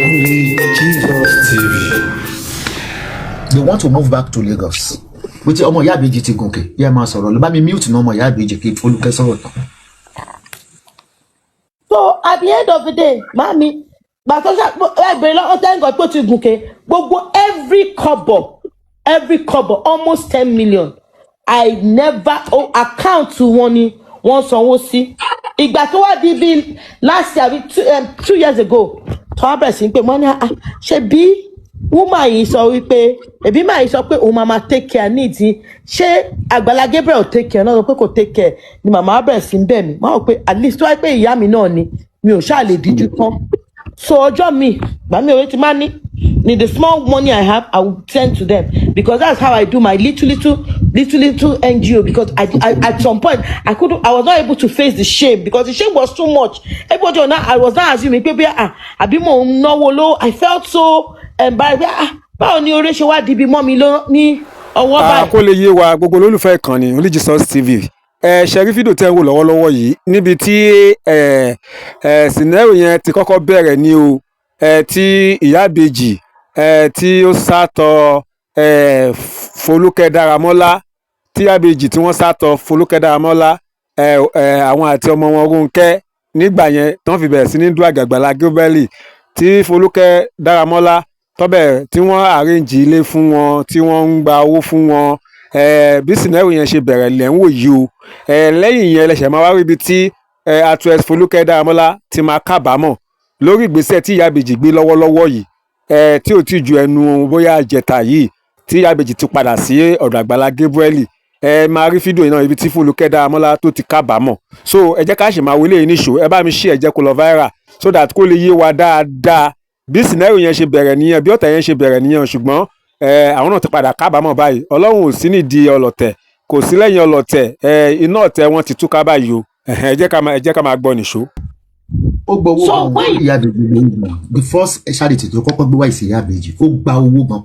Only Jesus TV. They want to move back to Lagos. With ọmọ Iyabeji ti gòkè. Yeah, máa sọ̀rọ̀. Ló bá mi mute na ọmọ Iyabeji kí Foluke sọ̀rọ̀ tán. So at the end of the day, mami, but thank God put gòkè. Gbogbo every cover, almost 10 million. I never account to one sanwó sí. Ìgbà tó wá di bí last year, 2 years ago, tó wá bẹ̀rẹ̀ sí pé wọ́n ní ṣe bí woman yìí sọ wípé ẹbí máa yìí sọ pé òun máa take care needs ṣé Agbala Gabriel take care náà sọ pé kò take care ni màmá bẹ̀rẹ̀ sí bẹ̀ mí máa wò pé at least tó wáyé pé ìyá mi náà ni mi ò ṣáà lè díjú tán so ọjọ́ mi gbà mí òwe ti máa ní the small money I have I will send to them because that's how I do my little NGO because I at some point I was not able to face the shame because the shame was too much. Everybody on that I was not assuming pé àbí mo ń náwó ló I felt so embarrassed báwo ni oore ṣe wá di bí mọ́ mi lọ ní ọwọ́ báyìí. Kó lè yé wa gbogbo olólùfẹ́ ìkànnì Only Jesus TV ṣẹ̀rí fídíò tẹ́ ń wò lọ́wọ́lọ́wọ́ yìí níbi tí sinẹ́rò yẹn ti kọ́kọ́ bẹ̀rẹ̀ ní o tí Iyabeji tí ó sátọ Foluke Daramola tí Iyabeji tí wọ́n sátọ Foluke Daramola àwọn àti ọmọ wọn Ronke nígbà yẹn tí wọ́n fi bẹ̀rẹ̀ sí ní dúró Agbala Gabriel tí Foluke Daramola tọ́bẹ̀ tí wọ́n arrange ilé fún wọn tí wọ́n ń gba owó fún wọn bí sinẹ́rù yẹn ṣe bẹ̀rẹ̀ lẹ́ ń wò yìí o lẹ́yìn yẹn lẹ́sẹ̀ máa wá rí ibi tí actress Foluke Daramola ti máa kábàámọ̀ lórí ìgbésẹ̀ tí Iyabeji gbé lọ́wọ́lọ́wọ́ yìí tí ò tí ju ẹnu bóyá àjẹta yìí tí Iyabeji ti padà sí ọ̀dọ̀ Agbala Gabriel máa rí fídíò náà ibi tí Foluke Daramola tó ti kábàámọ̀ so ẹ jẹ́ ká ṣe máa wọlé yìí níṣó ẹ bá mi ṣí ẹ jẹ́ kó lọ viral so that kó lè yé wa dáadáa bí sinẹ́rù yẹn ṣe bẹ̀rẹ̀ nìyẹn bí ọ̀tẹ̀ yẹn ṣe bẹ̀rẹ̀ nìyẹn ṣùgbọ́n àwọn náà ti padà kábàámọ̀ báyìí Ọlọ́run ò sí nídìí ọlọ̀tẹ̀ kò sí lẹ́yìn ọlọ̀tẹ̀ iná ọ̀tẹ̀ wọn ti túká báyìí o ẹ jẹ́ ká máa gbọ́ nìṣó. Ó gba owó gan Iyabeji gan the first charity tó kọ́kọ́ gbé wá ìsì Iyabeji ó gba owó gan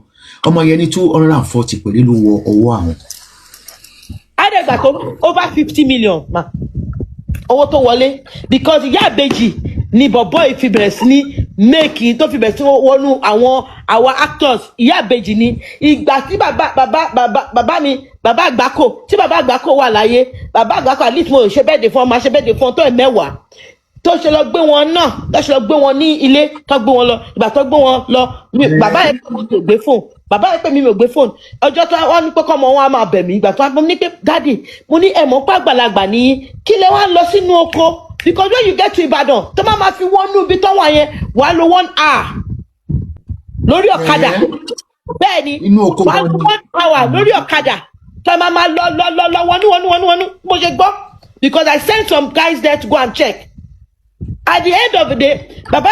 ọmọ yẹn ní 240 pẹ̀lú ló wọ ọwọ́ àwọn. Adega tó over 50 million ma owó tó wọlé because Iyabeji ni bọ̀bọ̀ ìfi bẹ̀rẹ̀ sí ní make tó fi bẹ̀rẹ̀ sí wọnú àwọn actors Iyabeji ni ìgbà tí bàbá mi bàbá Agbako tí bàbá Agbako wà láyé bàbá Agbako at least mo ṣe bẹ́ẹ̀ dé fún ọmọ ṣe bẹ́ẹ̀ dé fún ọ tó ẹ̀ mẹ́wàá tó ṣe lọ gbé wọn náà tó ṣe lọ gbé wọn ní ilé tó gbé wọn lọ ìgbà tó gbé wọn lọ bàbá yẹn pé mi ò gbé fóònù bàbá yẹn pé mi ò gbé fóònù ọjọ́ tó wọ́n ní pé kọ́mọ wọn á máa bẹ̀ mí ìgbà tó wọ́n ní pé dáàdì mo ní ẹ̀mọ́ pàgbàlagbà nìyí kí lẹ wá lọ sínú oko because when you get to Ibadan tó máa fi wọ́n nú ibi tó wà yẹn wàá lo 1 hour lórí ọ̀kadà bẹ́ẹ̀ ni wàá lo 1 hour lórí ọ̀kadà tó máa lọ wọnú mo ṣe gbọ́ because I sent some guys there to go and check. At the end of the day, Baba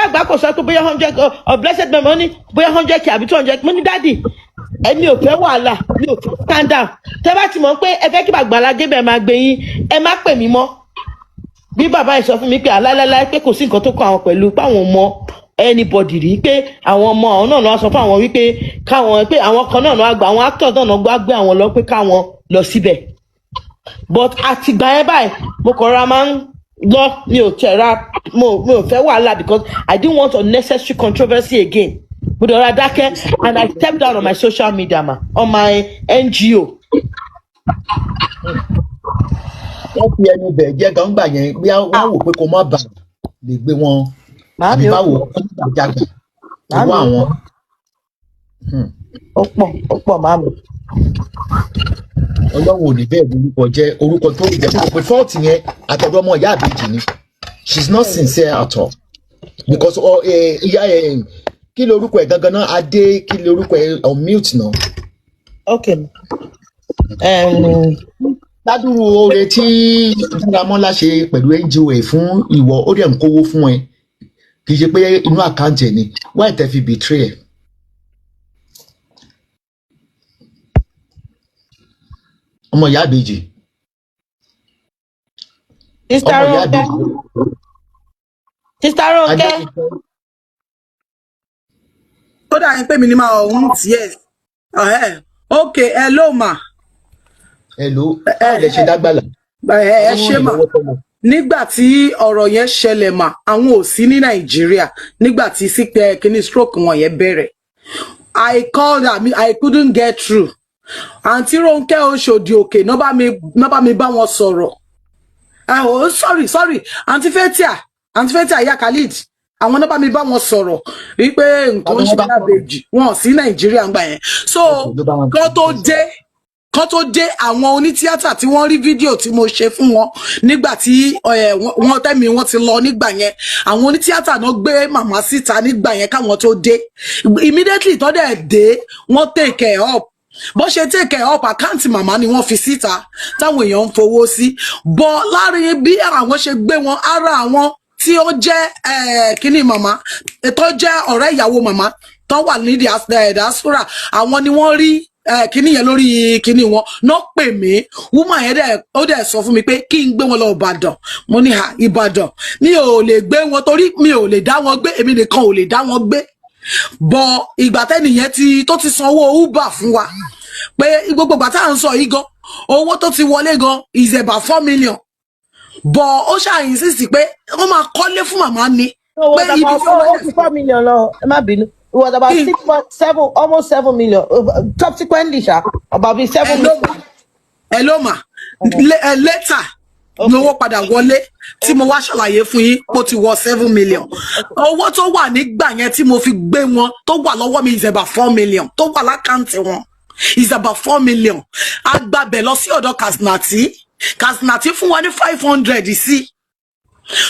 Agbako sọ pé bóyá 100 of blessed memory bóyá 100k àbí 200 mo ní daddy èmi ò fẹ́ wàhálà mi ò fẹ́ stand down tẹ́ bá ti mọ̀ pé ẹ fẹ́ kí Agbala Gabriel máa gbé yín ẹ má pè mí mọ́ bí bàbá yìí sọ fún mi pé aláìláìláì pé kò sí nǹkan tó kọ àwọn pẹ̀lú páwọn ọmọ anybody rí pé àwọn ọmọ àwọn náà lọ sọ fún àwọn wípé káwọn pé àwọn kan náà lọ àgbà àwọn actors náà lọ gbé àwọn lọ pé káwọn lọ síbẹ̀ but àtìgbà yẹn báyìí mo kọ̀ ra máa ń lọ mi ò fẹ́ wàhálà because I didn't want unnecessary controversy again mo dọ̀rọ̀ adákẹ́ and I stepped down on my social media ma on my NGO. Wọ́n fi ẹnu bẹ̀ jẹ́ gangba yẹn bí wọ́n wò pé kó má bà lè gbé wọn àbí báwo wọ́n ti gbàgbà owó àwọn. Ó pọ̀ màmí. Ọlọ́run ò ní bẹ́ẹ̀ orúkọ jẹ́ orúkọ tó jẹ́ kó pé fọ́ọ̀tì yẹn àtọ̀dọ̀ ọmọ Iyabeji ni she's not sincere at all because kí lorúkọ ẹ̀ gangan náà Adé kí lorúkọ ẹ̀ on mute náà. Okay. Ládùúrú oore tí Daramola ṣe pẹ̀lú NGO ẹ̀ fún ìwọ ó dẹ̀ ń kówó fún ẹ kì í ṣe pé inú àkáǹtì ẹ̀ ni why tẹ́ fi betray ẹ̀. Ọmọ Iyabeji. Sister Ronke. Ó dà yín pé mi ni máa ọ̀hún tiẹ̀. Okay, hello ma. Hello, ẹ lè ṣe dágbàlà. Ẹ ṣe mà. nígbà tí ọ̀rọ̀ yẹn ṣẹlẹ̀ mà àwọn ò sí ní Nàìjíríà nígbà tí kíní stroke wọn yẹn bẹ̀rẹ̀. I called her, I couldn't get through. Àǹtí Rónkẹ́ Oṣòdì Òkè náà bá mi bá wọn sọ̀rọ̀. Oh, sorry. Àǹtí Fathia Ìyá Khalid. Àwọn náà bá mi bá wọn sọ̀rọ̀ wípé nǹkan ń ṣe Iyabeji wọn sí Nàìjíríà ńgbà yẹn. So kán tó dé àwọn onítíátà tí wọ́n rí fídíò tí mo ṣe fún wọn nígbà tí wọ́n tẹ́mi wọ́n ti lọ nígbà yẹn, àwọn onítíátà náà gbé màmá síta nígbà yẹn káwọn tó dé. Immediately tó dẹ̀ dé wọ́n take her up. Bó ṣe take her up àkáǹtì màmá ni wọ́n fi síta táwọn èèyàn ń fowó sí. Bọ́ láàrin bí àwọn ṣe gbé wọn ara àwọn tí ó jẹ́ kíní màmá tó jẹ́ ọ̀rẹ́ ìyàwó màmá tó wà ní diaspora, àwọn ni wọ́n rí kíní yẹn lórí kíní wọn náà pè mí. Woman yẹn ó dẹ̀ sọ fún mi pé kí n gbé wọn lọ Ìbàdàn. Mo ní Ìbàdàn mi ò lè gbé wọn torí mi ò lè dá wọn gbé, èmi nìkan ò lè dá wọn gbé. Bọ̀ ìgbà tẹ́nìyẹn tó ti sanwó Uber fún wa pé gbogbo ìgbà tá à ń sọ yìí gan owó tó ti wọlé gan is about 4 million. Bọ̀ ó ṣáà insist pé wọ́n máa kọ́lé fún màmá ni. Pé ibi tí ó ti 4 million lọ, ẹ má bínú. It was about 6.7, almost 7 million. Subsequently, about 7 million. Hello ma. Later, lówó padà wọlé tí mo wá ṣàlàyé fún yín pó ti wọ 7 million. Owó tó wà nígbà yẹn tí mo fi gbé wọn tó wà lọ́wọ́ mi is about 4 million. Tó wà lákàntì wọn is about 4 million. Agbábẹ̀ lọ sí ọ̀dọ̀ Kaznati fún wa ní 500 sí.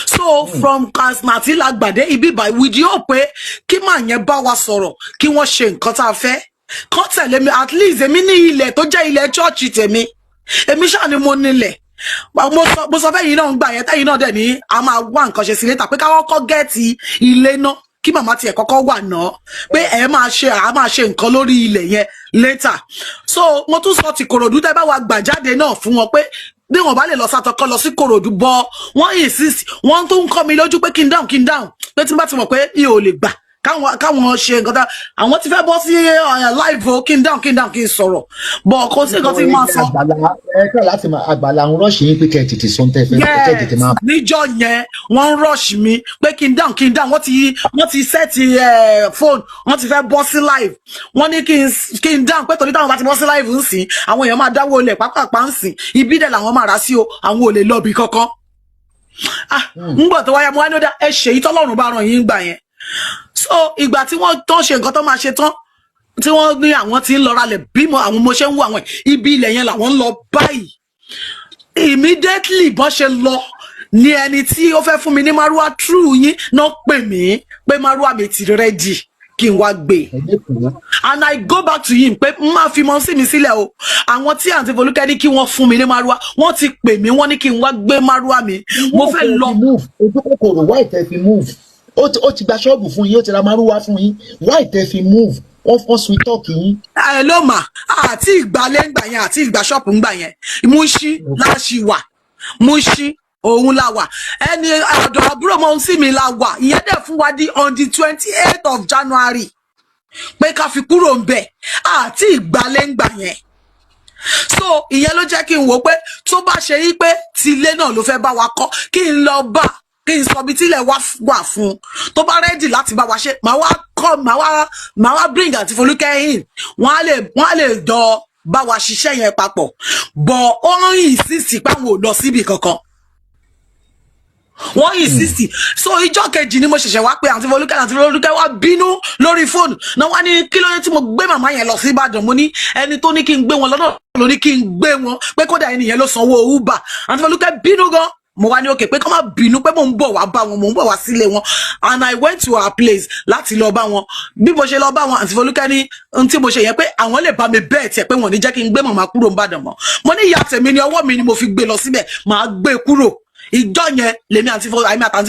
So from Kaznati lágbàdé ibi by with you pé kí màá yẹn bá wa sọ̀rọ̀ kí wọ́n ṣe nǹkan tá a fẹ́. Kán tẹ̀lé mi at least èmi ní ilẹ̀ tó jẹ́ ilẹ̀ chọ́ọ̀chì tèmi. Èmi ṣáà ni mo nílẹ̀. Mo sọ fẹ́yìn náà ń gbà yẹn tẹ́yìn náà dẹ̀ ní a máa wá nǹkan ṣe sí létà pé káwọ́ kọ́ gẹ́ẹ̀tì ilé náà kí màmá tiẹ̀ kọ́kọ́ wà náà pé a máa ṣe nǹkan lórí ilẹ̀ yẹn later. So mo tún sọ ti Kòròdú tẹ́ bá wa gbà jáde náà fún wọn pé bí wọn bá lè lọ sátọkọ lọ sí Kòròdú bọ wọn insist wọn tó ń kọ́ mi lójú pé kí n down pé tí n bá ti mọ̀ pé mi ò lè gbà káwọn ṣe nǹkan tá àwọn ti fẹ́ bọ́ sí live o kí n down kí n sọ̀rọ̀ bọ̀ kò sí nǹkan tí mo sọ. Ẹ̀ka láti máa Àgbàlá ń rush yín pé kẹ́ tètè sọ tẹ́ fẹ́ kẹ́ tètè máa. Níjọ́ yẹn wọ́n rush mi pé kí n down wọ́n ti set phone wọ́n ti fẹ́ bọ́ sí live wọ́n ní kí n down pé torí táwọn bá ti bọ́ sí live ń sìn àwọn èèyàn máa dáwọ́ olè pápápá ń sìn ibi dẹ̀ làwọn máa rà sí o àwọn ò lè lọ bí kankan. ń gbọ́ tó wáyà mo wá ní ó dá ẹ ṣe yìí tọ́lọ́run bá ràn yín gbà yẹn. So ìgbà tí wọ́n tán ṣe nǹkan tó máa ṣe tán tí wọ́n ní àwọn tí ń lọ ralẹ̀ bímọ àwọn mo ṣe ń wo àwọn ibi ilẹ̀ yẹn làwọn ń lọ báyìí. Immediately bọ́n ṣe lọ ní ẹni tí ó fẹ́ fún mi ní márúwá true yín náà pè mí pé márúwá mi ti ready kí n wá gbé. And I go back to him pé má fi mọ́ sí mi sílẹ̀ o àwọn tí àǹtí Folúkẹ́ ní kí wọ́n fún mi ní márúwá wọ́n ti pè mí wọ́n ní kí n wá gbé márúwá mi mo fẹ́ lọ. Ojú kòkòrò why tẹ́ fi move ó ti gba ṣọ́ọ̀bù fún yín ó ti ra márúwá fún yín why tẹ́ fi move wọ́n sweet talk yín. Ẹ ló mà àti ìgbàlẹ̀ ńgbà yẹn àti ìgbà ṣọ́ọ̀bù ńgbà yẹn Múṣí láṣì wà Múṣí òun la wà ẹni ọ̀dọ̀ àbúrò mọ́ sí mi la wà ìyẹn dẹ̀ fún wa di on the 28th of January pé ká fi kúrò ń bẹ̀ àti ìgbàlẹ̀ ńgbà yẹn. So ìyẹn ló jẹ́ kí n wò pé tó bá ṣe yí pé tilé náà ló fẹ́ bá wa kọ́ kí n lọ bá kí n sọ bí tílẹ̀ wà fún tó bá rẹ́dì láti bá wa ṣe màá wá bring àti Folúkẹ́ in wọ́n á lè dọ̀ bá wa ṣiṣẹ́ yẹn papọ̀ bọ̀ ó ń insist pé àwọn ò lọ síbi kankan wọ́n insist. So ìjọ́ kejì ni mo ṣẹ̀ṣẹ̀ wá pé àti Folúkẹ́ wá bínú lórí fóònù náà wá ní kí ló ní tí mo gbé màmá yẹn lọ sí Ìbàdàn mo ní ẹni tó ní kí n gbé wọn lọ́nà ló ní kí n gbé wọn pé kódà ẹni yẹn ló sanwó Uber àti Folúkẹ́ bínú gan mo wá ní òkè pé kó má bínú pé mò ń bọ̀ wá bá wọn mò ń bọ̀ wá sílé wọn and I went to her place láti lọ bá wọn bí mo ṣe lọ bá wọn àti Folúkẹ́ ní ohun tí mo ṣe yẹn pé àwọn lè bá mi bẹ́ẹ̀ tiẹ̀ pé wọ́n ní jẹ́ kí n gbé màmá kúrò Ìbàdàn mọ́ mo ní ìyá tèmi ní ọwọ́ mi ni mo fi gbé lọ síbẹ̀ màá gbé kúrò ìjọ yẹn lèmi àti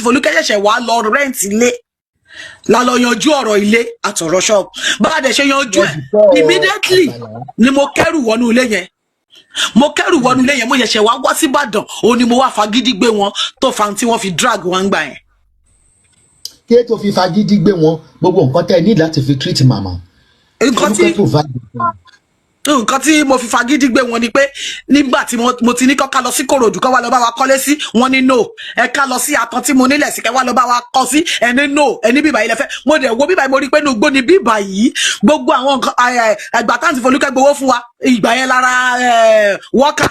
Folúkẹ́ ṣẹ̀ṣẹ̀ wá lọ rent ilé la lọ yanjú ọ̀rọ̀ ilé àtọ̀rọ̀ shop bá a dẹ̀ ṣe yanjú ẹ̀ immediately ni mo kẹ́rù wọnú ilé yẹn mo yẹ̀ṣẹ̀ wá sí Ìbàdàn ó ní mo wá fagídí gbé wọn tó fa tí wọ́n fi drag wọn gbà yẹn. Kí tó fi fagídí gbé wọn gbogbo nǹkan tẹ́ ẹ ní láti fi treat màmá. Nǹkan tí nǹkan tí mo fi fagídí gbé wọn ni pé nígbà tí mo ti ní ká lọ sí Kòròdú ká wá lọ bá wa kọ́lé sí, wọ́n ní no. Ẹ ká lọ sí Atan tí mo nílẹ̀ sí kẹ́ wá lọ bá wa kọ́ sí, ẹni no, ẹni bíbà yìí lẹ́fẹ́. Mo dẹ̀ wo bíbà yìí mo rí pé inú igbó ni bíbà yìí. Gbogbo àwọn nǹkan àgbà táǹtì Folúkẹ́ gbowó fún wa, ìgbà yẹn lára worker,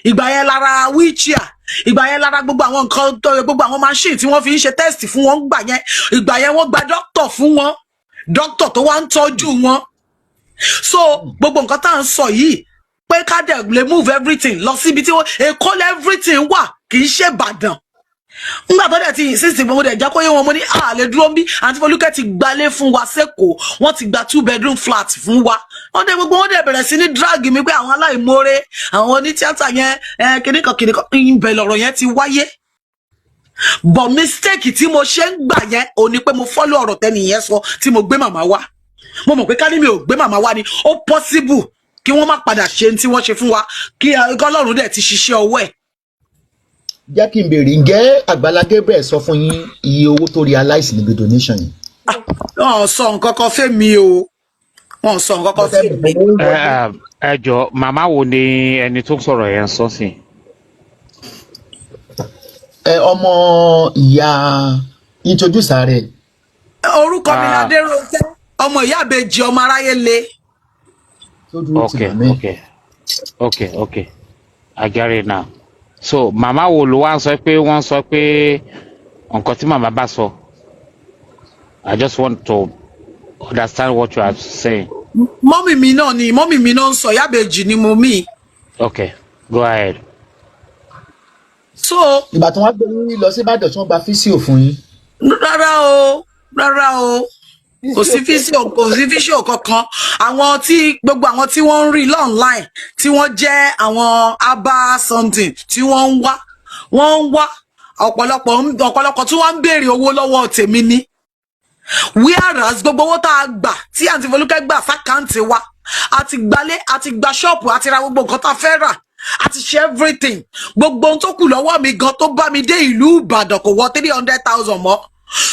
ìgbà yẹn lára wheelchair, ìgbà yẹn lára gbogbo àwọn nǹkan gbogbo àwọn machine tí wọ́n fi ń ṣe test fún wọn gbà yẹn, ìgbà yẹn wọ́n gba doctor fún wọn, doctor tó wá ń tọ́jú wọn. So gbogbo nǹkan tá à ń sọ yìí pé ká dẹ̀ lè move everything lọ síbi tí Èkó everything wà, kì í ṣe Ìbàdàn. Nígbà tó dẹ̀ ti insist mo dẹ̀ jẹ́ kó yé wọn, mo ní lè dúró bí àǹtí Folúkẹ́ ti gbalé fún wa sẹ́kọ̀ọ́, wọ́n ti gba 2-bedroom flat fún wa. Wọ́n dẹ̀ gbogbo wọn dẹ̀ bẹ̀rẹ̀ sí ní drag mi pé àwọn aláìmoore, àwọn onítíátà yẹn kìnìkan ìbẹ̀ lọ̀rọ̀ yẹn ti wáyé. But mistake tí mo ṣe ń gbà yẹn ò ní pé mo follow ọ̀rọ̀ tẹ́nìyẹn sọ tí mo gbé màmá wá. Mo mọ̀ pé ká ní mi ò gbé màmá wá ni ó possible kí wọ́n má padà ṣe tí wọ́n ṣe fún wa, kí Ọlọ́run dẹ̀ ti ṣiṣẹ́ ọwọ́ ẹ̀. Jẹ́ kí n béèrè, ǹjẹ́ Agbala Gabriel sọ fún yín iye owó tó realize níbi donation yìí? Wọ́n sọ nǹkan kan fẹ́ mi o, wọ́n sọ nǹkan kan fẹ́ mi. Ẹ jọ̀ọ́, màmá wo ni ẹni tó sọ̀rọ̀ yẹn sọ sí? Ọmọ ìyá introduce rẹ̀. Orúkọ mi Ládérónkẹ́, ọmọ Iyabeji Omoaraiyele. Okay. I get it now. So màmá wo ló wá sọ pé wọ́n sọ pé nǹkan tí màmá bá sọ? I just want to understand what you are saying. Mọ́mì mi náà ń sọ, Iyabeji ni mo mí. Okay, go ahead. So ìgbà tí wọ́n gbé yín lọ sí Ìbàdàn tí wọ́n gba físíò fún yín. Rárá o. Kò sí físíò kankan. Gbogbo àwọn tí wọ́n ń rí online tí wọ́n jẹ́ àwọn aba something tí wọ́n ń wá ọ̀pọ̀lọpọ̀ tí wọ́n ń béèrè owó lọ́wọ́ tèmi ni. Whereas gbogbo owó tá a gbà tí àǹtí Folúkẹ́ gbà sákàǹtì wa, àti gbalé, àti gba ṣọ́ọ̀pù, àti ra gbogbo nǹkan tá a fẹ́ rà, àti ṣe everything. Gbogbo ohun tó kù lọ́wọ́ mi gan tó bá mi dé ìlú Ìbàdàn kò wọ 300,000 mọ́.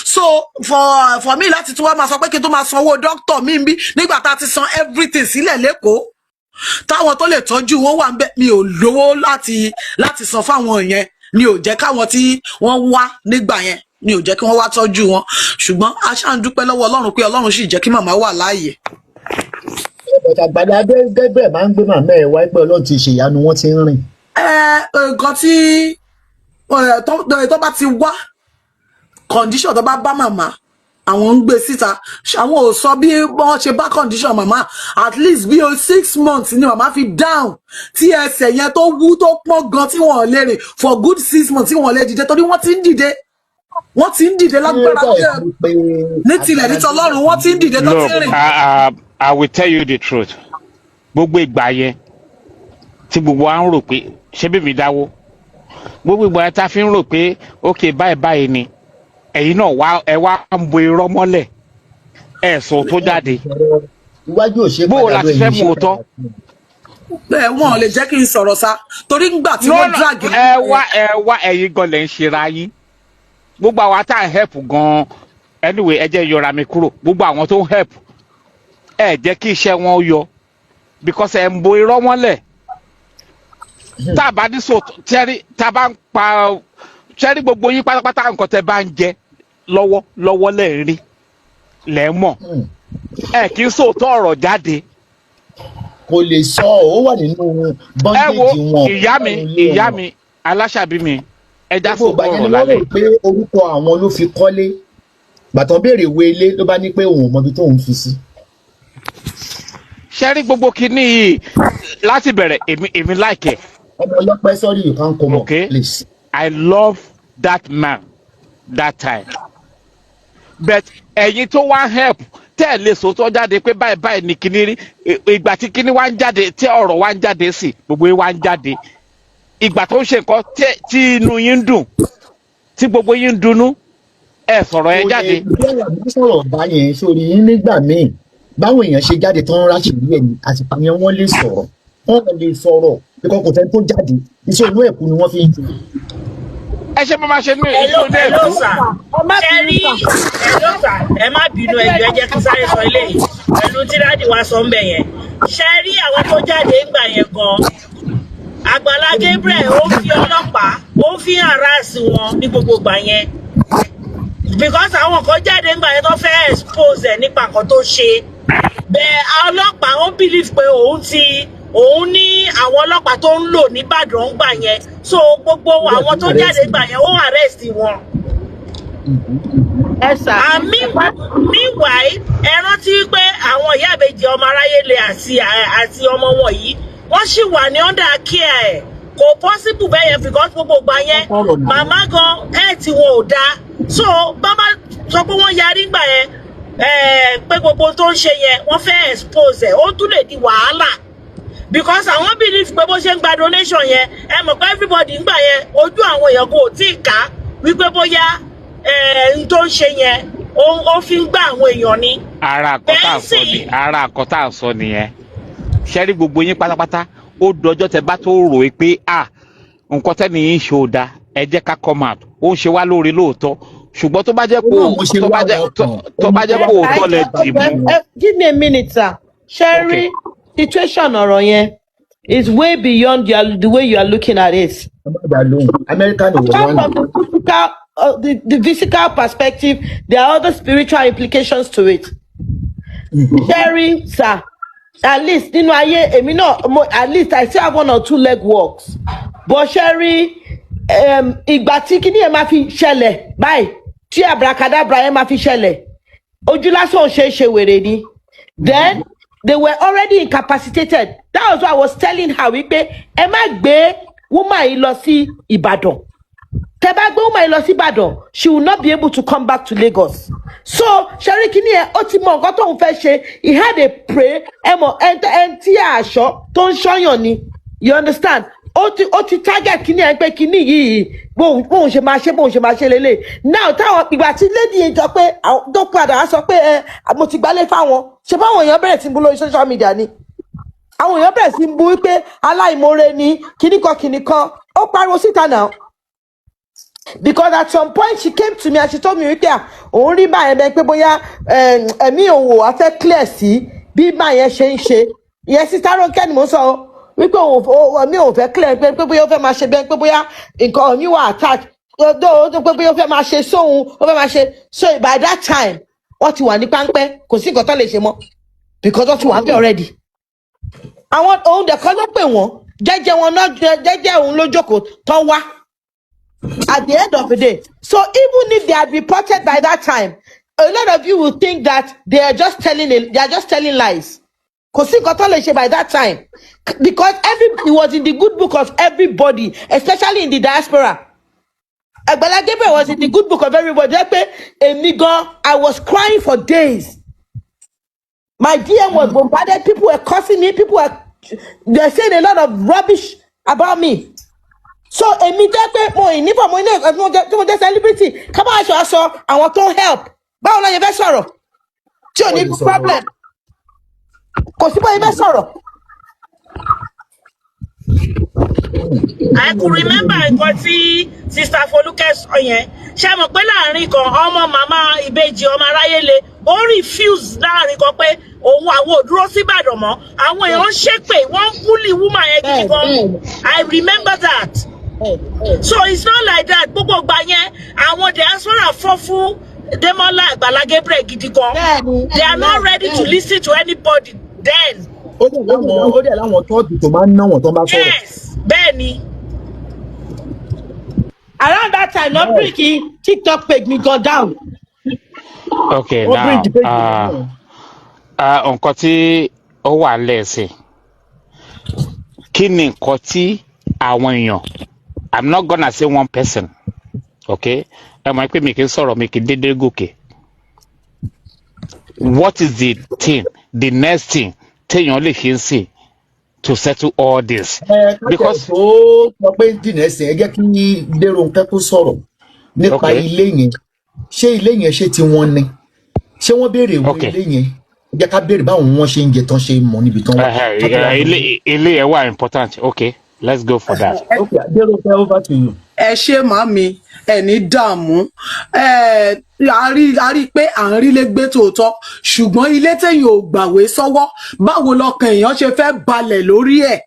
So for me láti tún wá máa sọ pé kí n tó máa sanwó doctor mi bí nígbà tá a ti san everything sílẹ̀ lẹ́kọ̀ọ́, táwọn tó lè tọ́jú wọn wà ń bẹ̀, mi ò lówó láti san fáwọn yẹn, ni ò jẹ́ káwọn tí wọ́n wá nígbà yẹn, ni ò jẹ́ kí wọ́n wá tọ́jú wọn. Ṣùgbọ́n a ṣáà ń dúpẹ́ lọ́wọ́ Ọlọ́run pé Ọlọ́run sì jẹ́ kí màmá wà láàyè. Agbala Gabriel máa ń gbé màmá ẹ̀ wá pé Ọlọ́run ti ṣèyanu, wọ́n ti ń rìn. Nǹkan tí tó bá ti wá condition tó bá bá màmá, àwọn ń gbé síta, àwọn ò sọ bí wọ́n ṣe bá condition màmá. At least bí 6 months ni màmá fi down, tí ẹsẹ̀ yẹn tó wú tó pọ́n gan tí wọ́n lè rìn for good 6 months tí wọ́n lè dìde, torí wọ́n ti ń dìde lágbára ní tilẹ̀ ní tọlọ́run, wọ́n ti ń dìde tó ti rìn. I will tell you the truth. Gbogbo ìgbà yẹn tí gbogbo wa ń rò pé ṣé bí mi dáwó, gbogbo ìgbà yẹn tá fi ń rò pé okay báyìí ni, ẹ̀yin náà ẹ wá ń bo irọ́ mọ́lẹ̀, ẹ sọ tó jáde. Bó o láti fẹ́ mú òótọ́? Bẹ́ẹ̀ wọ́n lè jẹ́ kí n sọ̀rọ̀ sá, torí ńgbà tí wọ́n drag. Ẹ wá ẹ̀yin gan lẹ̀ ń ṣera yín. Gbogbo àwọn tá à ń help gan, anyway ẹ jẹ́ yọra mi kúrò. Gbogbo àwọn tó ń help, ẹ jẹ́ kí iṣẹ́ wọn yọ, because ẹ ń bo irọ́ mọ́lẹ̀. Tá a bá ní sọ tẹ́rí, tá a bá ń pa tẹ́rí gbogbo yín pátápátá nǹkan tẹ́ bá ń jẹ lọ́wọ́ lẹ́ ń rí lẹ́ mọ̀. Ẹ kì í sòótọ́ ọ̀rọ̀ jáde. Kò lè sọ, ó wà nínú bondage wọn. Ìyá mi aláṣàbí mi, ẹ já sòótọ́ ọ̀rọ̀ lálẹ́. Gbogbo àyẹ̀ni wọ́n rò pé orúkọ àwọn ló fi kọ́lé. Gbàtàn béèrè ìwé ilé ló bá ní pé òun ò mọbi tóun fi sí. Ṣẹ́rí gbogbo kinní yìí láti bẹ̀rẹ̀ èmi like ẹ̀. Ọmọ ọlọ́pẹ́, sorry, you can't come up, please. I love that man that time. But ẹ̀yin tó wá help tẹ́ ẹ̀ lè sòótọ́ jáde pé báyìí ni kinní rí. Ìgbà tí kinní wá ń jáde, tí ọ̀rọ̀ wá ń jáde sí, gbogbo yín wá ń jáde. Ìgbà tó ń ṣe nǹkan tí inú yín ń dùn, tí gbogbo yín ń dunnú, ẹ sọ̀rọ̀ ẹ jáde. Ó sọ̀rọ̀ báyẹn sórí yín nígbà míì. Báwọn èèyàn ṣe jáde tán ráṣìírí ẹ̀ ní àsìkò yẹn wọ́n lè sọ̀rọ̀. Wọ́n lè sọ̀rọ̀ bíkọ́ kò tẹ́ tó jáde. Iṣẹ́ inú ẹ̀kú ni wọ́n fi ń jù. Ẹ ṣe máa ṣe ní iṣẹ́ inú ẹ̀kú. Ẹ má bínú ẹjọ́, ẹ jẹ́ kí sáré sọ ilé yìí pẹ̀lú tí dáàdì wa sọ ń bẹ̀ yẹn. ṣe rí àwọn tó jáde ńgbà yẹn gan Agbala Gabriel ó fi ọlọ́pàá ó fi harass wọn ní gbogbo ìgbà yẹn because àwọn kan jáde ńgbà yẹn tó fẹ́ expose ẹ̀ nípa nǹkan tó ṣe bẹ́ẹ̀ ọlọ́pàá ó believe pé òun ní àwọn ọlọ́pàá tó ń lò ní Ìbàdàn ńgbà yẹn so gbogbo àwọn tó jáde ńgbà yẹn ó arrest wọn. And meanwhile ẹ rántí pé àwọn Iyabeji Omoaraiyele àti ọmọ wọn yìí wọ́n sì wà ní under care ẹ̀ kò possible bẹ́ẹ̀ yẹn because gbogbo ìgbà yẹn màmá gan ẹ̀ tí wọn ò dáa so bàbá sọ pé wọ́n yarí gbà yẹn pé gbogbo tó ń ṣe yẹn wọ́n fẹ́ expose ẹ̀ ó tún lè di wàhálà because àwọn believe pé bó ṣe ń gba donation yẹn ẹ mọ̀ pé everybody ń gbà yẹn ojú àwọn èèyàn kò tí ì ká wípé bóyá n tó ń ṣe yẹn ó fi ń gbà àwọn èèyàn ni. ara àkọ́tà sọ nìyẹn ṣẹ́rí gbogbo yín pátápátá ó dọjọ́ tẹ bá tó rò ó pé nǹkan tẹ́ni yín ṣe ò da ẹ jẹ́ ká come out ó ń ṣe wá lóore lóòótọ́ ṣùgbọ́n tó bá jẹ́ pé òótọ́ lẹ dì mú. Give me a minute sir ṣẹ́rí situation ọ̀rọ̀ yẹn is way beyond the way you are looking at it. American the physical perspective there are other spiritual implications to it. Sherry sir at least nínú ayé èmi náà at least I still have 1 or 2 leg walks but Sherry ìgbà tí kíní yẹn máa fi ṣẹlẹ̀ báyìí tí abracadabra yẹn máa fi ṣẹlẹ̀ ojú lásán ò ṣe wèrè ni then they were already incapacitated that was why I was telling her wípé ẹ má gbé woman yìí lọ sí Ìbàdàn tẹ́ bá gbé woman yìí lọ sí Ìbàdàn she will not be able to come back to Lagos so Sherry kini ẹ ó ti mọ nǹkan tó ń fẹ́ ṣe he had a pray ẹ mọ ẹn tí aṣọ tó ń ṣọyàn ni you understand ó ti target kini ẹ pé kini yìí bóun ṣe máa ṣe lélẹ̀ now táwọn ìgbà tí lady yìí jọ pé tó padà á sọ pé mo ti gbálé fáwọn ṣe báwọn èèyàn bẹ̀rẹ̀ sí ń bú lórí social media ni àwọn èèyàn bẹ̀rẹ̀ sí ń bú wípé aláìmoore ni kíníkan ó pariwo síta náà because at some point she came to me and she told me wípé òun rí báyẹn bẹ́ẹ̀ pé bóyá ẹ̀mí òun ò wá fẹ́ clear sí bí báyẹn ṣe ń ṣe ìyẹn sísá Rónkẹ́ ni mo sọ wípé ẹ̀mí òun fẹ́ clear pé bóyá ó fẹ́ máa ṣe bẹ́ẹ̀ pé bóyá nǹkan òun wà attach pé bóyá ó fẹ́ máa ṣe sóhun ó fẹ́ máa ṣe so by that time wọ́n ti wà ní páńpẹ́ kò sí nǹkan tó lè ṣe mọ́ because wọ́n ti wà ń bẹ̀ already àwọn òun dẹ̀kọ́ ló pè wọ́n jẹ́jẹ́ wọn náà jẹ́jẹ́ òun ló jókòó tó wá at the end of the day so even if they had reported by that time a lot of you will think that they are just telling lies kò sí nǹkan tó lè ṣe by that time because it was in the good book of everybody especially in the diaspora. Agbala Gabriel was in the good book of everybody. I was crying for days. My DM was bombarded. People were cursing me. They're saying a lot of rubbish about me. So mo celebrity. Come on, I want to help. Báwo la yẹ fẹ́ sọ̀rọ̀? Tí ò ní problem. Kò sí bó yẹ fẹ́ sọ̀rọ̀. I could remember nǹkan tí Sister Foluke sọ yẹn ṣe mọ̀ pé láàrin kan ọmọ màmá Ibeji Omoaraiyele ó refuse láàrin kan pé òun àwọn ò dúró sí Ìbàdàn mọ́ àwọn èèyàn ń ṣépè wọ́n ń bully woman yẹn gidi gan I remember that so it's not like that gbogbo ìgbà yẹn àwọn diaspora fọ́ fún Demola Agbala Gabriel gidi gan they are not ready to listen to anybody then. ó dẹ̀ láwọn tọ́ọ̀dù tó máa ń ná wọn tó bá sọ̀rọ̀. Yes bẹ́ẹ̀ni. Around that time no breaky TikTok page me go down. Okay now nǹkan tí ó wà lẹ́sìn kí ni nǹkan tí àwọn èèyàn I'm not gonna say one person okay ẹ mọ̀ pé mi kì í sọ̀rọ̀ mi kì í dédé gòkè what is the next thing téèyàn lè ṣe ń sìn to settle all this. Because ó sọ pé dìnnà ẹsẹ̀ ẹ jẹ́ kí Dérónkẹ́ tó sọ̀rọ̀ nípa ilé yẹn ṣé ilé yẹn ṣé ti wọ́n ni ṣé wọ́n béèrè ìwé ilé yẹn jẹ́ ká béèrè báwọn wọ́n ṣe ń jẹ tán ṣe mọ̀ níbi tán ilé yẹn wà important okay let's go for that. Okay Dérónkẹ́ over to you. ẹ ṣe màmí ẹ ní dààmú a rí pé à ń rí lé gbé tòótọ́ ṣùgbọ́n ilé téèyàn ò gbàwé sọ́wọ́ báwo lọkàn èèyàn ṣe fẹ́ balẹ̀ lórí ẹ̀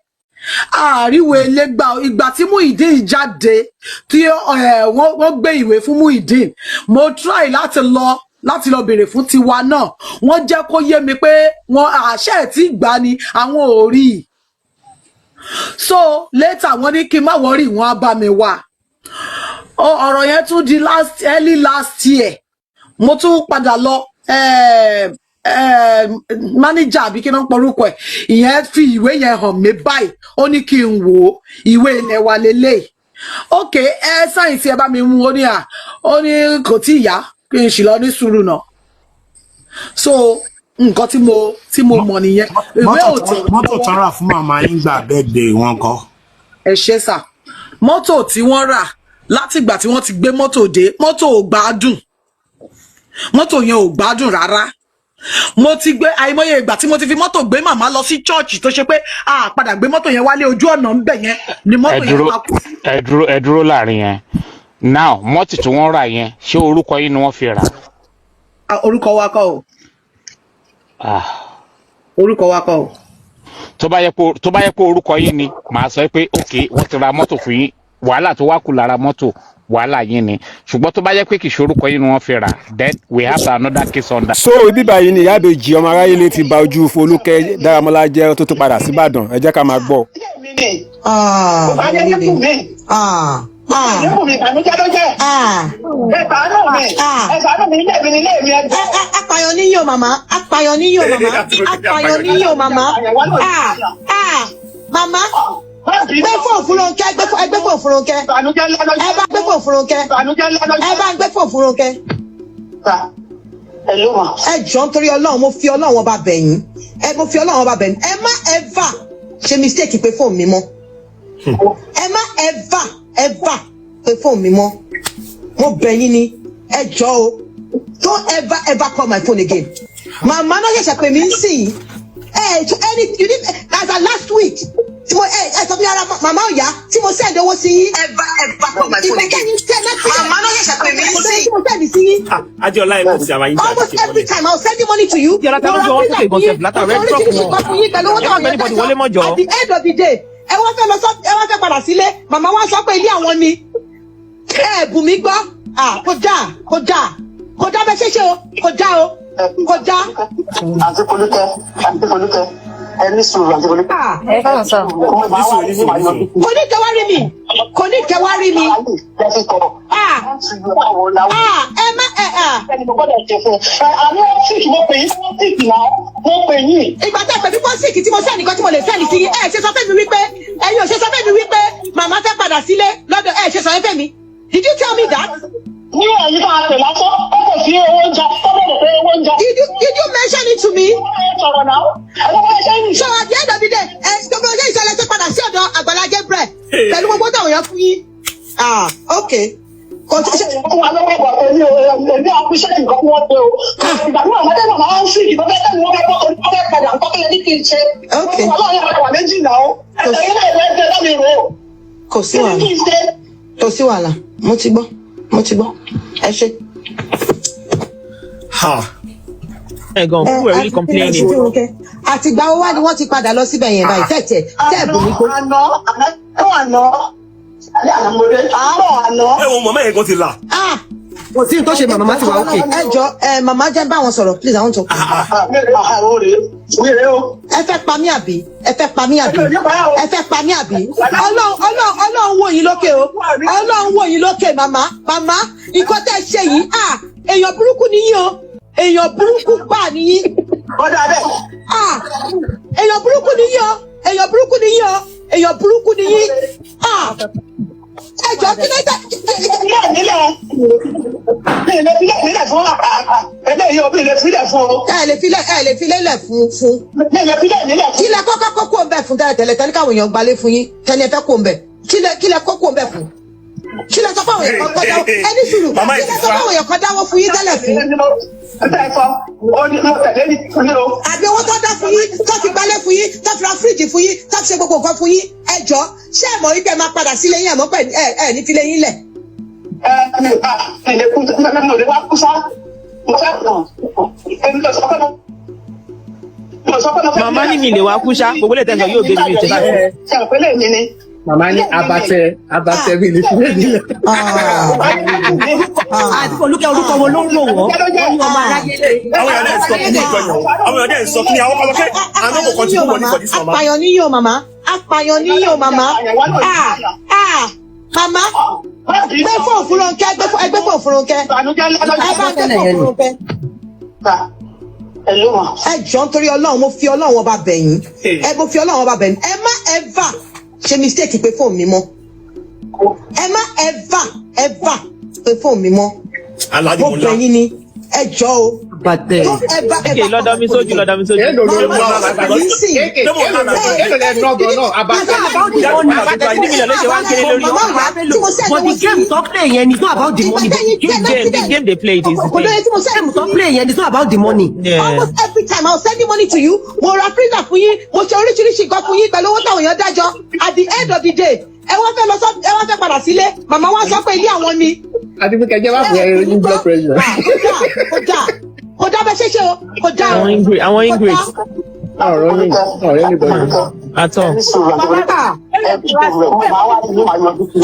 àríwé elégbà ìgbà tí Muyideen jáde tí wọ́n gbé ìwé fún Muyideen mo try láti lọ béèrè fún tiwa náà wọ́n jẹ́ kó yé mi pé wọ́n àṣẹ tí gbà ni àwọn ò rí i so later wọ́n ní kí n má wọrí wọn á bá mi wá ọ̀rọ̀ yẹn tún di early last year mo tún padà lọ manager àbí kí n porúkọ ẹ̀ ìyẹn fi ìwé yẹn hàn mí báyìí ó ní kí n wò ó ìwé ilẹ̀ wa lélẹ̀ ok sáyẹ̀nsì ẹ bá mi mú ó ní kò tí ì yá kí n sì lọ ní sùúrù náà so nǹkan tí mo mọ̀ nìyẹn ìwé òtẹ̀ mọ́tò tán rà fún màmá yín gbà birthday wọn kọ́. ẹ ṣe sà mọ́tò tí wọ́n rà látìgbà tí wọ́n ti gbé mọ́tò dé mọ́tò ò gbádùn mọ́tò yẹn ò gbádùn rárá mo ti gbé àìmọye ìgbà tí mo ti fi mọ́tò gbé màmá lọ sí chọ́ọ̀chì tó ṣe pé a padà gbé mọ́tò yẹn wálé ojú ọ̀nà ńbẹ̀ yẹn ni mọ́tò yẹn máa kú. ẹ dúró láàrin yẹn now mọ́tò tí wọ́n rà yẹn ṣé orúkọ yín ni wọ́n fi rà. orúkọ wa kọ́ o. orúkọ wa kọ́ o. tó bá yẹ pé orúkọ yín ni màá sọ pé ok wọ́n ti ra mọ́tò fún yín wàhálà tó wá kù lára mọ́tò wàhálà yín ni ṣùgbọ́n tó bá yẹ pé kì í ṣe orúkọ yín ni wọ́n fi rà then we have another case on that. so ibi báyìí ni Iyabeji Omoaraiyele ti ba ojú Foluke Daramola jẹ́ tó tún padà sí Ìbàdàn ẹ jẹ́ ká máa gbọ́. apàyàn níyàn màmá apàyàn níyàn màmá màmá gbé fún Foluke gbé fún Foluke ẹ bá gbé fún Foluke ẹ bá gbé fún Foluke. ẹ jọ̀ọ́ nítorí Ọlọ́run mo fi Ọlọ́run ọba bẹ̀yìn ẹ má ever ṣe mistake pé fóònù mi mọ́ ẹ má ever pé fóònù mi mọ́ mo bẹ̀yìn ni ẹ jọ̀ọ́ o don't ever call my phone again. màmá náà ṣẹ̀ṣẹ̀ pè mí ń sìn you did as a last week tí mo sọ fún yàrá màmá ọ̀yá tí mo send owó sí yín ever call my phone again. màmá náà ṣẹ̀ṣẹ̀ pè mí ń sìn tí mo send sí yín. Adéọlá ẹ̀ kò sí àwọn yín jà almost every time I was sending money to you. Yàrá tàbí jọ wọ́n tètè ìbọ̀nsẹ̀ látà rẹ̀ at the end of the day ẹ wá fẹ́ padà sílé màmá wa sọ pé ilé àwọn ni ẹ bù mí gbọ́ kò dá bẹ ṣẹṣẹ o kò dá. àti Foluke ẹni sùúrù àti Foluke. ẹ káàsán sọ. kò ní kẹwàá rí mi. ẹ má ìgbà tá a pè mí fún síìkì tí mo sẹ́ni kan tí mo lè sẹ́ni sí ẹ ṣe sọ fẹ́ mi wípé ẹ̀yin ò ṣe sọ fẹ́ mi wípé màmá fẹ́ padà sílé lọ́dọ̀ ẹ ṣe sọ fẹ́ mi. Did you tell me that? ní ẹ̀yìn fún àpè lásán ó kò sí owó oúnjẹ ó bẹ̀rẹ̀ pé owó oúnjẹ. Did you mention it to me? sọ̀rọ̀ náà so at the end of the day gbogbo ọjọ́ ìṣẹ̀lẹ̀ tó padà sí ọ̀dọ̀ Agbala Gabriel pẹ̀lú gbogbo táwọn èèyàn fún yín. Okay. fún wa lọ́wọ́ ìgbà pé ní àkúṣe nǹkan tí wọ́n dé o. ìgbà tí wọ́n mọ́tẹ́ náà máa ń sí ìgbà bẹ́ẹ̀ tẹ́lẹ̀ wọ́n fẹ́ padà nǹkan tó yẹ ní kí n ṣe. ọlọ́run yẹn wà méjì náà ó. ẹ̀yin náà ìwé ẹgbẹ́ lọ́mì rò ó. kò sí wàhálà mo ti gbọ́ ẹ ṣe. Ẹ̀gàn who were really complaining. àtìgbà wo wá ni wọ́n ti padà lọ síbẹ̀ yẹn báyìí tẹ́ẹ̀ bù mí kó. ẹ wo mọ̀mọ́ yẹn kan ti là. kò sí tó ṣe màmá ti wà ókè. ẹ jọ màmá jẹ́ bá wọn sọ̀rọ̀ please I want to. ẹ fẹ́ pa mí àbí Ọlọ́run wò yín lókè o Ọlọ́run wò yín lókè màmá nǹkan tẹ́ ẹ ṣe yìí èèyàn burúkú nìyí o èèyàn burúkú gbà nìyí. èèyàn burúkú nìyí ẹ jọ kí ló dé. nílẹ̀ fún eléyìí o bí lè filẹ̀ fún o. ẹ lè filẹ̀ fún. kí lẹ kọ́kọ́ kókó ń bẹ̀ fún tẹ́lẹ̀ káwọn èèyàn gbalé fún yín tẹ́ni ẹ fẹ́ kó ń bẹ̀ kí lẹ kókó ń bẹ̀ fún. kí lẹ sọ fáwọn èèyàn kan dáwọ́ ẹni sùúrù kí lẹ sọ fáwọn èèyàn kan dáwọ́ fún yín tẹ́lẹ̀ fún. àbí owó tó dá fún yín tó fi gbalé fún yín tó fi ra fíríjì fún yín tó fi ṣe gbogbo nǹkan fún yín ẹjọ́ ṣé ẹ mọ̀ wípé ẹ máa padà sílé yín àmọ́ pẹ̀ ẹ ní filé yín lẹ̀. Màmá ní mi lè wá kú ṣá, gbogbo lè tẹ̀sán yóò gbé mi ìṣẹ́ báyìí. Màmá ní abatẹ mi ní fúlẹ̀ nílẹ̀. Àti Foluke orúkọ wo ló ń lò wọ́n? Ọmọ aráyé. Àwọn èèyàn sọ kí ní ìgbọ̀nyàn. Àwọn èèyàn sọ kí ní àwọn ọmọ kẹ́ àná kò kàn tí kò wọlé for this mama. Apàyàn ní yóò màmá. Apàyàn ní yóò màmá. Màmá gbé fóònù fún Ronke, gbé fóònù fún Ronke. Ẹ bá gbé fóònù fún Ronke. Ẹ jọ̀ọ́ nítorí Ọlọ́run mo fi Ọlọ́run ọba bẹ̀yìn. Mo fi Ọlọ́run ọba bẹ̀yìn. Ẹ má ever ṣe mistake pé fóònù mi mọ́. Ẹ má ever pé fóònù mi mọ́. Mo bẹ̀yìn ni ẹ jọ̀ọ́ o. Okay, lọ́dọ̀ mi sójú. But the game talk play yẹn is not about the money. The game they play it is the The game talk play yẹn is not about the money. Almost every time I was sending money to you, mo ra freezer fún yín, mo ṣe oríṣiríṣi nǹkan fún yín pẹ̀lú owó táwọn èèyàn dájọ́. At the end of the day, ẹ wá fẹ́ padà sílé, màmá wa sọ pé ilé àwọn ni. Àdìmú kẹjẹ wà fún ẹrọ ní blood pressure. Kò dá bẹ ṣẹṣẹ o, kò dá. Àwọn ingrate. Ọ̀rẹ́ ní bọ̀dọ̀. Àtọ̀.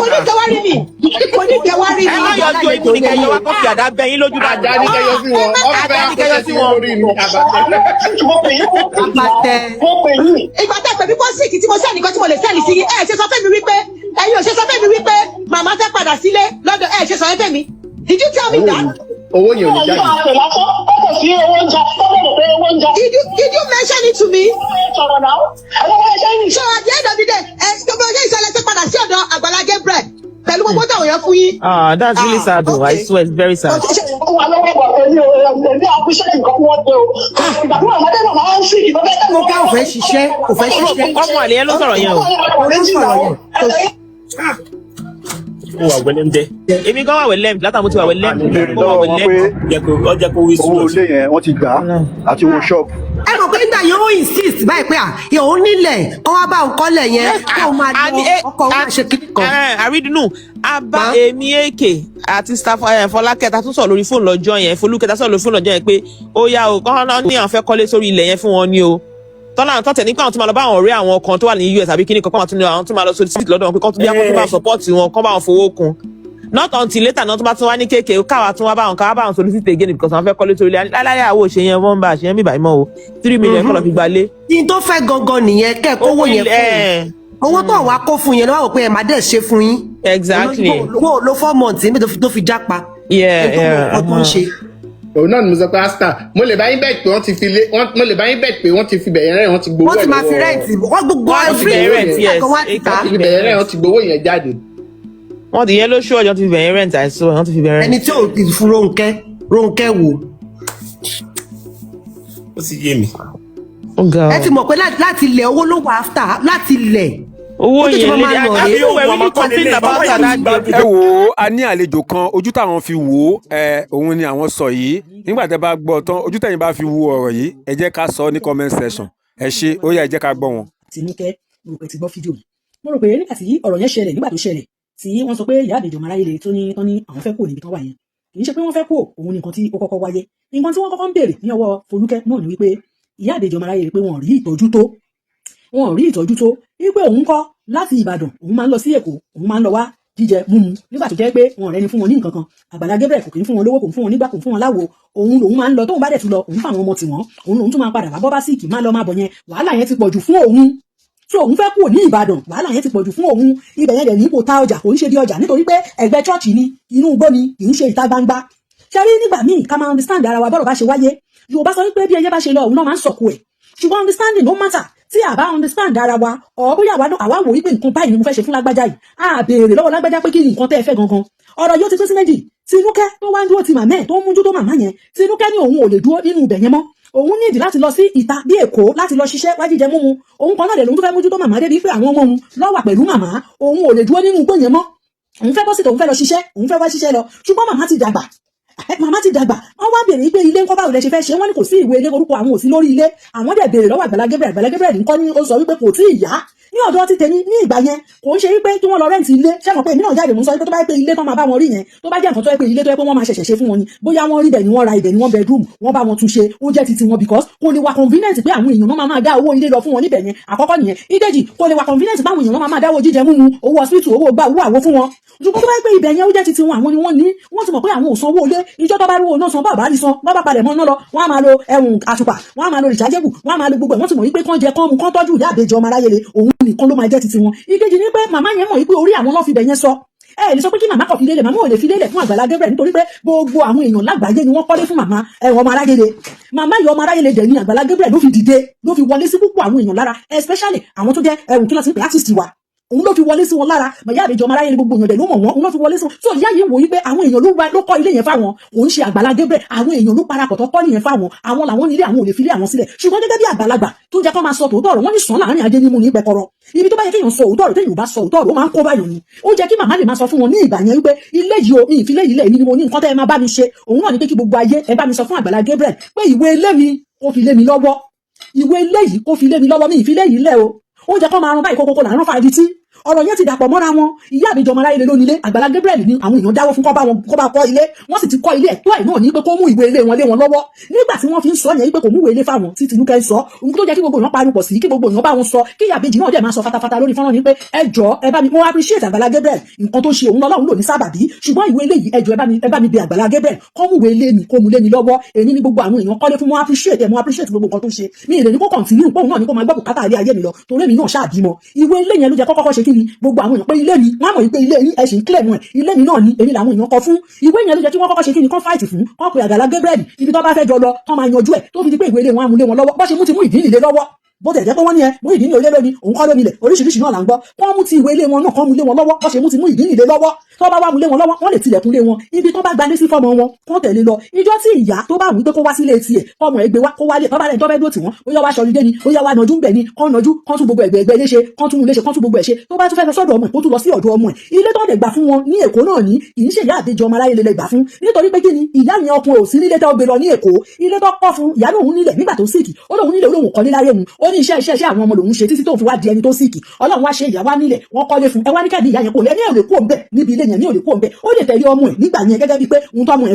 Oníkẹwárí mi. Ẹ má yọjú ikú ní kẹyọ wá kọ́fì àdá bẹ yín lójú dáadáa. Àdá ní kẹyọ sí wọn. Àdá ní kẹyọ sí wọn. Ìgbà tẹ́ pẹ̀lú pọ́sìkì tí mo sẹ́ni kan tí mo lè sẹ́ni sí ẹ ṣe sọ fẹ́ mi wípé ẹ̀yin ò ṣe sọ fẹ́ mi wípé màmá fẹ́ padà sílé lọ́dọ̀ ẹ ṣe sọ fẹ́ mi. Did you tell me that? Owó yẹn ò ní jáde. Did you mention it to me? So at the end of the day, gbogbo ọjọ́ ìṣẹ̀lẹ̀ ti padà sí ọ̀dọ̀ Agbala Gabriel pẹ̀lú gbogbo táwọn èèyàn fún yín. That's really sad though. I swear it's very sad. Mo ká òfẹ́ ṣiṣẹ́. Ọmọ àlè yẹn ló sọ̀rọ̀ yẹn o. Ó wà wẹlẹ ń dẹ. Èmi gan wà wẹlẹ látà mo ti wà wẹlẹ. Mo wà wẹlẹ. Ọjà kò wí sí. Owó ilé yẹn wọ́n ti gbà á àti owó ṣọ́ọ̀bù. Ẹ mọ̀ pé nígbà yóò insist báyìí pé òun nílẹ̀ kó wá bá òun kọ́lẹ̀ yẹn kó máa lọ ọkọ̀ òun máa ṣe kíní kan. Àrídùnú a bá èmi èkè àti staff Fọlákẹ́ ta tún sọ lórí fóònù lọ́jọ́ yẹn Foluke ta sọ lórí fóònù lọ́jọ́ yẹn pé ó yá o kọ́ ní àwọn fẹ́ kọ́lé sórí ilẹ̀ yẹn fún wọn ni o. Tọ́lá tọ́tẹ̀ nípa àwọn tó máa lọ bá àwọn ọ̀rẹ́ àwọn kan tó wà ní US àbí kíní kankan àwọn tó máa lọ sórí síìtì lọ́dọ̀ wọn pé kọ́ tó bí àwọn tó bá support wọn kọ́ bá wọn fowó kun. Not until later náà tó bá tún wá ní kéèké káwa tún wá bá wọn solicit again because àwọn fẹ́ kọ́lé sórí ilé aláyà àwọ̀ òṣè yẹn wọ́n ń bá àṣeyẹn bíbà ìmọ̀ o 3 million kọ́ lọ fi gbalé. Ní tó fẹ́ gangan nìyẹn kẹ́ kówó yẹn fún owó tó wàá kó fún yẹn ló wà wò pé ẹ máa dẹ̀ ṣe fún yín. Exactly. Owó ló 4 months níbi tó fi jápa. Òun náà ni mo sọ pé Asta mo lè bá yín bẹ́ẹ̀ pé wọ́n ti fi lé mo lè bá yín bẹ́ẹ̀ pé wọ́n ti fi bẹ̀yẹ̀ rẹ̀ wọ́n ti gbowó ẹ̀ lọ́wọ́. Wọ́n ti máa fi rẹ́ǹtì wọ́n gbogbo fi bẹ̀yẹ̀ rẹ̀ wọ́n ti gbowó yẹn jáde. Wọ́n ti yẹn ló ṣú ọjọ́ ti fi bẹ̀yẹ̀ rent àìsàn wọ́n ti fi bẹ̀yẹ̀ rent. Ẹni tí ò ti fún Ronke wò. Ó sì yé mi. Ẹ ti mọ̀ pé láti ilẹ̀ owó ló wà after láti ilẹ̀. Owó yẹn lè àbí òwe really complain about that. Ẹ wo a ní àlejò kan ojú táwọn fi wò òun ni àwọn sọ yìí nígbà tẹ́ bá gbọ́ tán ojú tẹ̀yin bá fi wo ọ̀rọ̀ yìí ẹ jẹ́ ká sọ ní comment section ẹ ṣe ó yá ẹ jẹ́ ká gbọ́ wọn. Tinúkẹ́ mo rò pé ti gbọ́ fídíò yìí mo rò pé nígbà tí ọ̀rọ̀ yẹn ṣẹlẹ̀ nígbà tó ṣẹlẹ̀ tí wọ́n sọ pé Iyabeji Omoaraiyele tó ní àwọn fẹ́ kó níbi tán wà yẹn kì í ṣe pé wọ́n fẹ́ kó òun nìkan tí ó kọ́kọ́ wáyé nǹkan tí wọ́n kọ́kọ́ ń béèrè ní ọwọ́ Foluke náà ni wípé Iyabeji Omoaraiyele pé wọ́n rí ìtọ́jú tó wípé òun kọ́ láti Ìbàdàn òun máa ń lọ sí Èkó òun máa ń lọ wá jíjẹ múmu nígbà tó jẹ́ pé wọn rẹ́ni fún wọn ní nǹkan kan Agbala Gabriel kò kì í fún wọn lówó kò ń fún wọn nígbà kò ń fún wọn láwo òun lòun máa ń lọ tóun bá dẹ̀ tún lọ òun fáwọn ọmọ tiwọn òun lòun tún máa padà wá bọ́ bá síìkì máa lọ máa bọ̀ yẹn wàhálà yẹn ti pọ̀jù fún òun so òun fẹ́ kúrò ní Ìbàdàn wàhálà yẹn ti pọ̀jù fún òun ibẹ̀ yẹn dẹ̀ ní kò ta ọjà kò ń ṣe bí ọjà nítorí pé ẹgbẹ́ chọ́ọ̀chì ni inú igbó ni kì í ṣe ìta gbangba ṣe rí nígbà míì ká máa understand ara wa bọ́rọ̀ bá ṣe wáyé Yorùbá sọ wípé bí ẹyẹ bá ṣe lọ òun náà máa ń sọ̀kù ẹ̀ ṣùgbọ́n understanding no matter tí a bá understand ara wa ọ̀ bóyá àwa wò wípé nǹkan báyìí ni mo fẹ́ ṣe fún lágbájá yìí a béèrè lọ́wọ́ lágbájá pé kí ni nǹkan tẹ́ ẹ fẹ́ gangan ọ̀rọ̀ yóò ti tó sí méjì Tinúkẹ́ tó wá ń dúró ti màmá ẹ̀ tó ń mójú tó màmá yẹn Tinúkẹ́ ní òun ò lè dúró nínú ibẹ̀ yẹn mọ́ òun nídìí láti lọ sí ìta bí Èkó láti lọ ṣiṣẹ́ wá jíjẹ múmu òun kan náà lè lòun tó fẹ́ mójú tó màmá débi pé àwọn ọmọ òun lọ́wọ́ pẹ̀lú màmá òun ò lè dúró nínú igbó yẹn mọ́ òun fẹ́ bọ́ síta òun fẹ́ lọ ṣiṣẹ́ òun fẹ́ wá ṣiṣẹ́ lọ ṣùgbọ́n màmá ti dàgbà màmá ti dàgbà wọ́n wá béèrè pé ilé ńkọ́ báwo lẹ ṣe fẹ́ ṣe wọ́n ní kò sí ìwé ilé orúkọ àwọn ò sí lórí ilé àwọn dẹ̀ béèrè lọ́wọ́ Agbala Gabriel nǹkan ní ó sọ wípé kò tí ì yá ní ọ̀dọ̀ ti tèmi ní ìgbà yẹn kò ń ṣe wípé kí wọ́n lọ rẹ́ǹtì ilé ṣé mọ̀ pé èmi náà jáde mú sọ wípé tó bá yẹ pé ilé tó máa bá wọn rí yẹn tó bá jẹ́ nǹkan tó yẹ pé ilé tó yẹ pé wọ́n máa ṣẹ̀ṣẹ̀ ṣe fún wọn ni bóyá wọ́n rí ibẹ̀ ni wọ́n ra ibẹ̀ ni wọ́n bedroom wọ́n bá wọn tún ṣe ó jẹ́ titi wọn because kò lè wà convenient pé àwọn èèyàn náà máa dá owó ilé lọ fún wọn níbẹ̀ yẹn àkọ́kọ́ nìyẹn ìkejì kò lè wà convenient pé àwọn èèyàn náà máa dáwọ́ jíjẹ múmu owó hospital owó gbà owó àwo fún wọn ṣùgbọ́n tó bá yẹ pé ibẹ̀ yẹn ó jẹ́ titi wọn àwọn ni wọ́n ní wọ́n ti mọ̀ pé àwọn ò sanwó ilé ìjọ tó bá rí owó náà san bàbá rí san bàbá palẹ̀ mọ́ náà lọ wọ́n á máa lo àtùpà wọ́n á máa lo rechargeable wọ́n á máa lo gbogbo ẹ̀ wọ́n ti mọ̀ wípé kán jẹ kán mu kán tọ́jú Iyabeji Omoaraiyele òun nìkan ló máa jẹ́ titi wọn ìkejì ní pé màmá yẹn mọ̀ wípé orí àwọn lọ́ fi bẹ̀ yẹn sọ ẹ lè sọ pé kí màmá kọ̀ fi lélẹ̀ màmá ò lè fi lélẹ̀ fún Agbala Gabriel nítorí pé gbogbo àwọn èèyàn lágbàáyé ni wọ́n kọ́lé fún màmá Omoaraiyele màmá yìí Omoaraiyele dẹ̀ ní Agbala Gabriel ló fi dìde ló fi wọlé sí púpọ̀ àwọn èèyàn lára especially àwọn tó jẹ́ kí ló ti ń pè artist wa òun ló fi wọlé sí wọn lára Iyabeji Omoaraiyele gbogbo èèyàn dẹ̀ ló mọ̀ wọ́n òun ló fi wọlé sí wọn so ìyá yìí wò yí pé àwọn èèyàn ló kọ́ ilé yẹn fáwọn òun ṣe Agbala Gabriel àwọn èèyàn ló parapọ̀ tó kọ́ nìyẹn fáwọn àwọn làwọn nílé àwọn ò lè fi lé àwọn sílẹ̀ ṣùgbọ́n gẹ́gẹ́ bí àgbàlagbà tó jẹ́ kó máa sọ tòótọ́ ọ̀rọ̀ wọ́n ní sàn láàrin ajé nímú ní pẹkọrọ ibi tó bá yẹ kéèyàn sọ òótọ́ ọ̀rọ̀ téèyàn bá sọ òótọ́ ọ̀rọ̀ ó máa ń kó báyọ̀ ni ó jẹ́ kí màmá lè máa sọ fún wọn ní ìgbà yẹn wípé ilé yìí o mi ìfilé yìí lẹ̀ èmi ni mo ní nǹkan tẹ́ ẹ máa bá mi ṣe òun náà ni pé kí gbogbo ayé ẹ bá mi sọ fún Agbala Gabriel pé ìwé ilé mi kó fi lé mi lọ́wọ́ ìwé ilé yìí kó fi lé mi lọ́wọ́ mi ìfilé yìí lẹ̀ o ó jẹ́ kó máa rán báyìí kókókó là ń rán fa ibi tí ọ̀rọ̀ yẹn ti dàpọ̀ mọ́ra wọn Iyabeji Omoaraiyele ló nílé Agbala Gabriel ní àwọn èèyàn dáwọ́ fún kó bá kọ́ ilé wọ́n sì ti kọ́ ilé ẹ̀tọ́ ẹ̀ náà ní pé kó mú ìwé ilé wọn lé wọn lọ́wọ́ nígbà tí wọ́n fi ń sọ yẹn pé kò mú ìwé ilé fáwọn tí Tinúkẹ́ ń sọ ohun tó jẹ́ kí gbogbo èèyàn parupọ̀ sí kí gbogbo èèyàn bá wọn sọ kí Iyabeji náà dẹ̀ máa sọ fatafata lórí fọ́nrán ní pé ẹ jọ̀ọ́ ẹ bá mi mo appreciate Agbala Gabriel nǹkan tó ṣe òun lọ́lọ́run lò ní sábàbí ṣùgbọ́n ìwé ilé yìí ẹ jọ̀ọ́ ẹ bá mi bẹ̀ Agbala Gabriel kó mú ìwé ilé mi kó mú lé mi lọ́wọ́ èyí ni gbogbo àwọn èèyàn kọ́lé fún mo appreciate gbogbo nǹkan tó ṣe mi ìrè ní kó continue pé òun náà ní kó máa gbọ́ bùkátà ilé ayé mi lọ torí èmi náà ṣáàbímọ ìwé ilé yẹn ló jẹ́ kọ́kọ́ ṣe kí ni gbogbo àwọn èèyàn pé ilé mi wọ́n mọ̀ pé ilé yín ẹ̀sìn kílẹ̀ mọ́ ẹ̀ ilé mi náà ni èmi làwọn èèyàn kọ fún ìwé yẹn ló jẹ́ kí wọ́n kọ́kọ́ ṣe kí ni kán fáìtì fún kán pe Agbala Gabriel ibi tó bá fẹ́ jọ lọ kán máa yanjú ẹ̀ tó fi di pé ìwé ilé wọn á mú lé wọn lọ́wọ́ bó ṣe mú ti mú ìdí ìlé lọ́wọ́ bó tẹ̀ jẹ́ pé wọ́n ní ẹ mú ìdí ní olé lónìí òun kọ́ lónìí lẹ̀ oríṣiríṣi náà là ń gbọ́ wọ́n mú ti ìwé ilé wọn náà kán mú lé wọn lọ́wọ́ bó ṣe mú ti mú ìdí ìlé lọ́wọ́ tó bá wá mú lé wọn lọ́wọ́ wọ́n lè tilẹ̀kùn lé wọn ibi tó bá gbalé sí fọ́mọ wọn kán tẹ̀lé lọ ìjọ tí ìyá tó bá wù pé kó wá sílé tiẹ̀ kọ́mọ ẹgbẹ́ wá kó wálé tó bá lẹ́ni tó fẹ́ dúró tì wọ́n ó yá wá sọlídé ni ó yá wá nàjú ń bẹ̀ ni kán nàjú kán tún gbogbo ẹgbẹ́ ilé ṣe kán tún ilé ṣe kán tún gbogbo ẹ̀ ṣe tó bá tún fẹ́ lọ sọ́dọ̀ ọmọ ẹ̀ kó tún lọ sí ọ̀dọ̀ ọmọ ẹ̀ ilé tó dẹ̀ gbà fún wọn ní Èkó náà ní kì í ṣe Iyabeji Omoaraiyele lè gbà fún nítorí pé kí ni ìyá yẹn ọkùnrin ò sí nílé tó gbé lọ ní Èkó ilé tó kọ́ fún ìyá lòun nílẹ̀ nígbà tó síìkì ó lòun nílẹ̀ olóhùn kọ́lé láyé mu ó ní iṣẹ́ àwọn ọmọ lòun ṣe títí tó fi wá di ẹni tó síìkì Ọlọ́run wá ṣe ìyá wá nílẹ̀ wọ́n kọ́lé fún ẹ wá ní kẹ́ẹ̀dì ìyá yẹn kò lẹ́ ní èrè kó ń bẹ̀ níbi ilé yẹn ní èrè kó ń bẹ̀ ó lè tẹ̀lé ọmọ ẹ̀ nígbà yẹn gẹ́gẹ́ bíi pé ohun tó ọmọ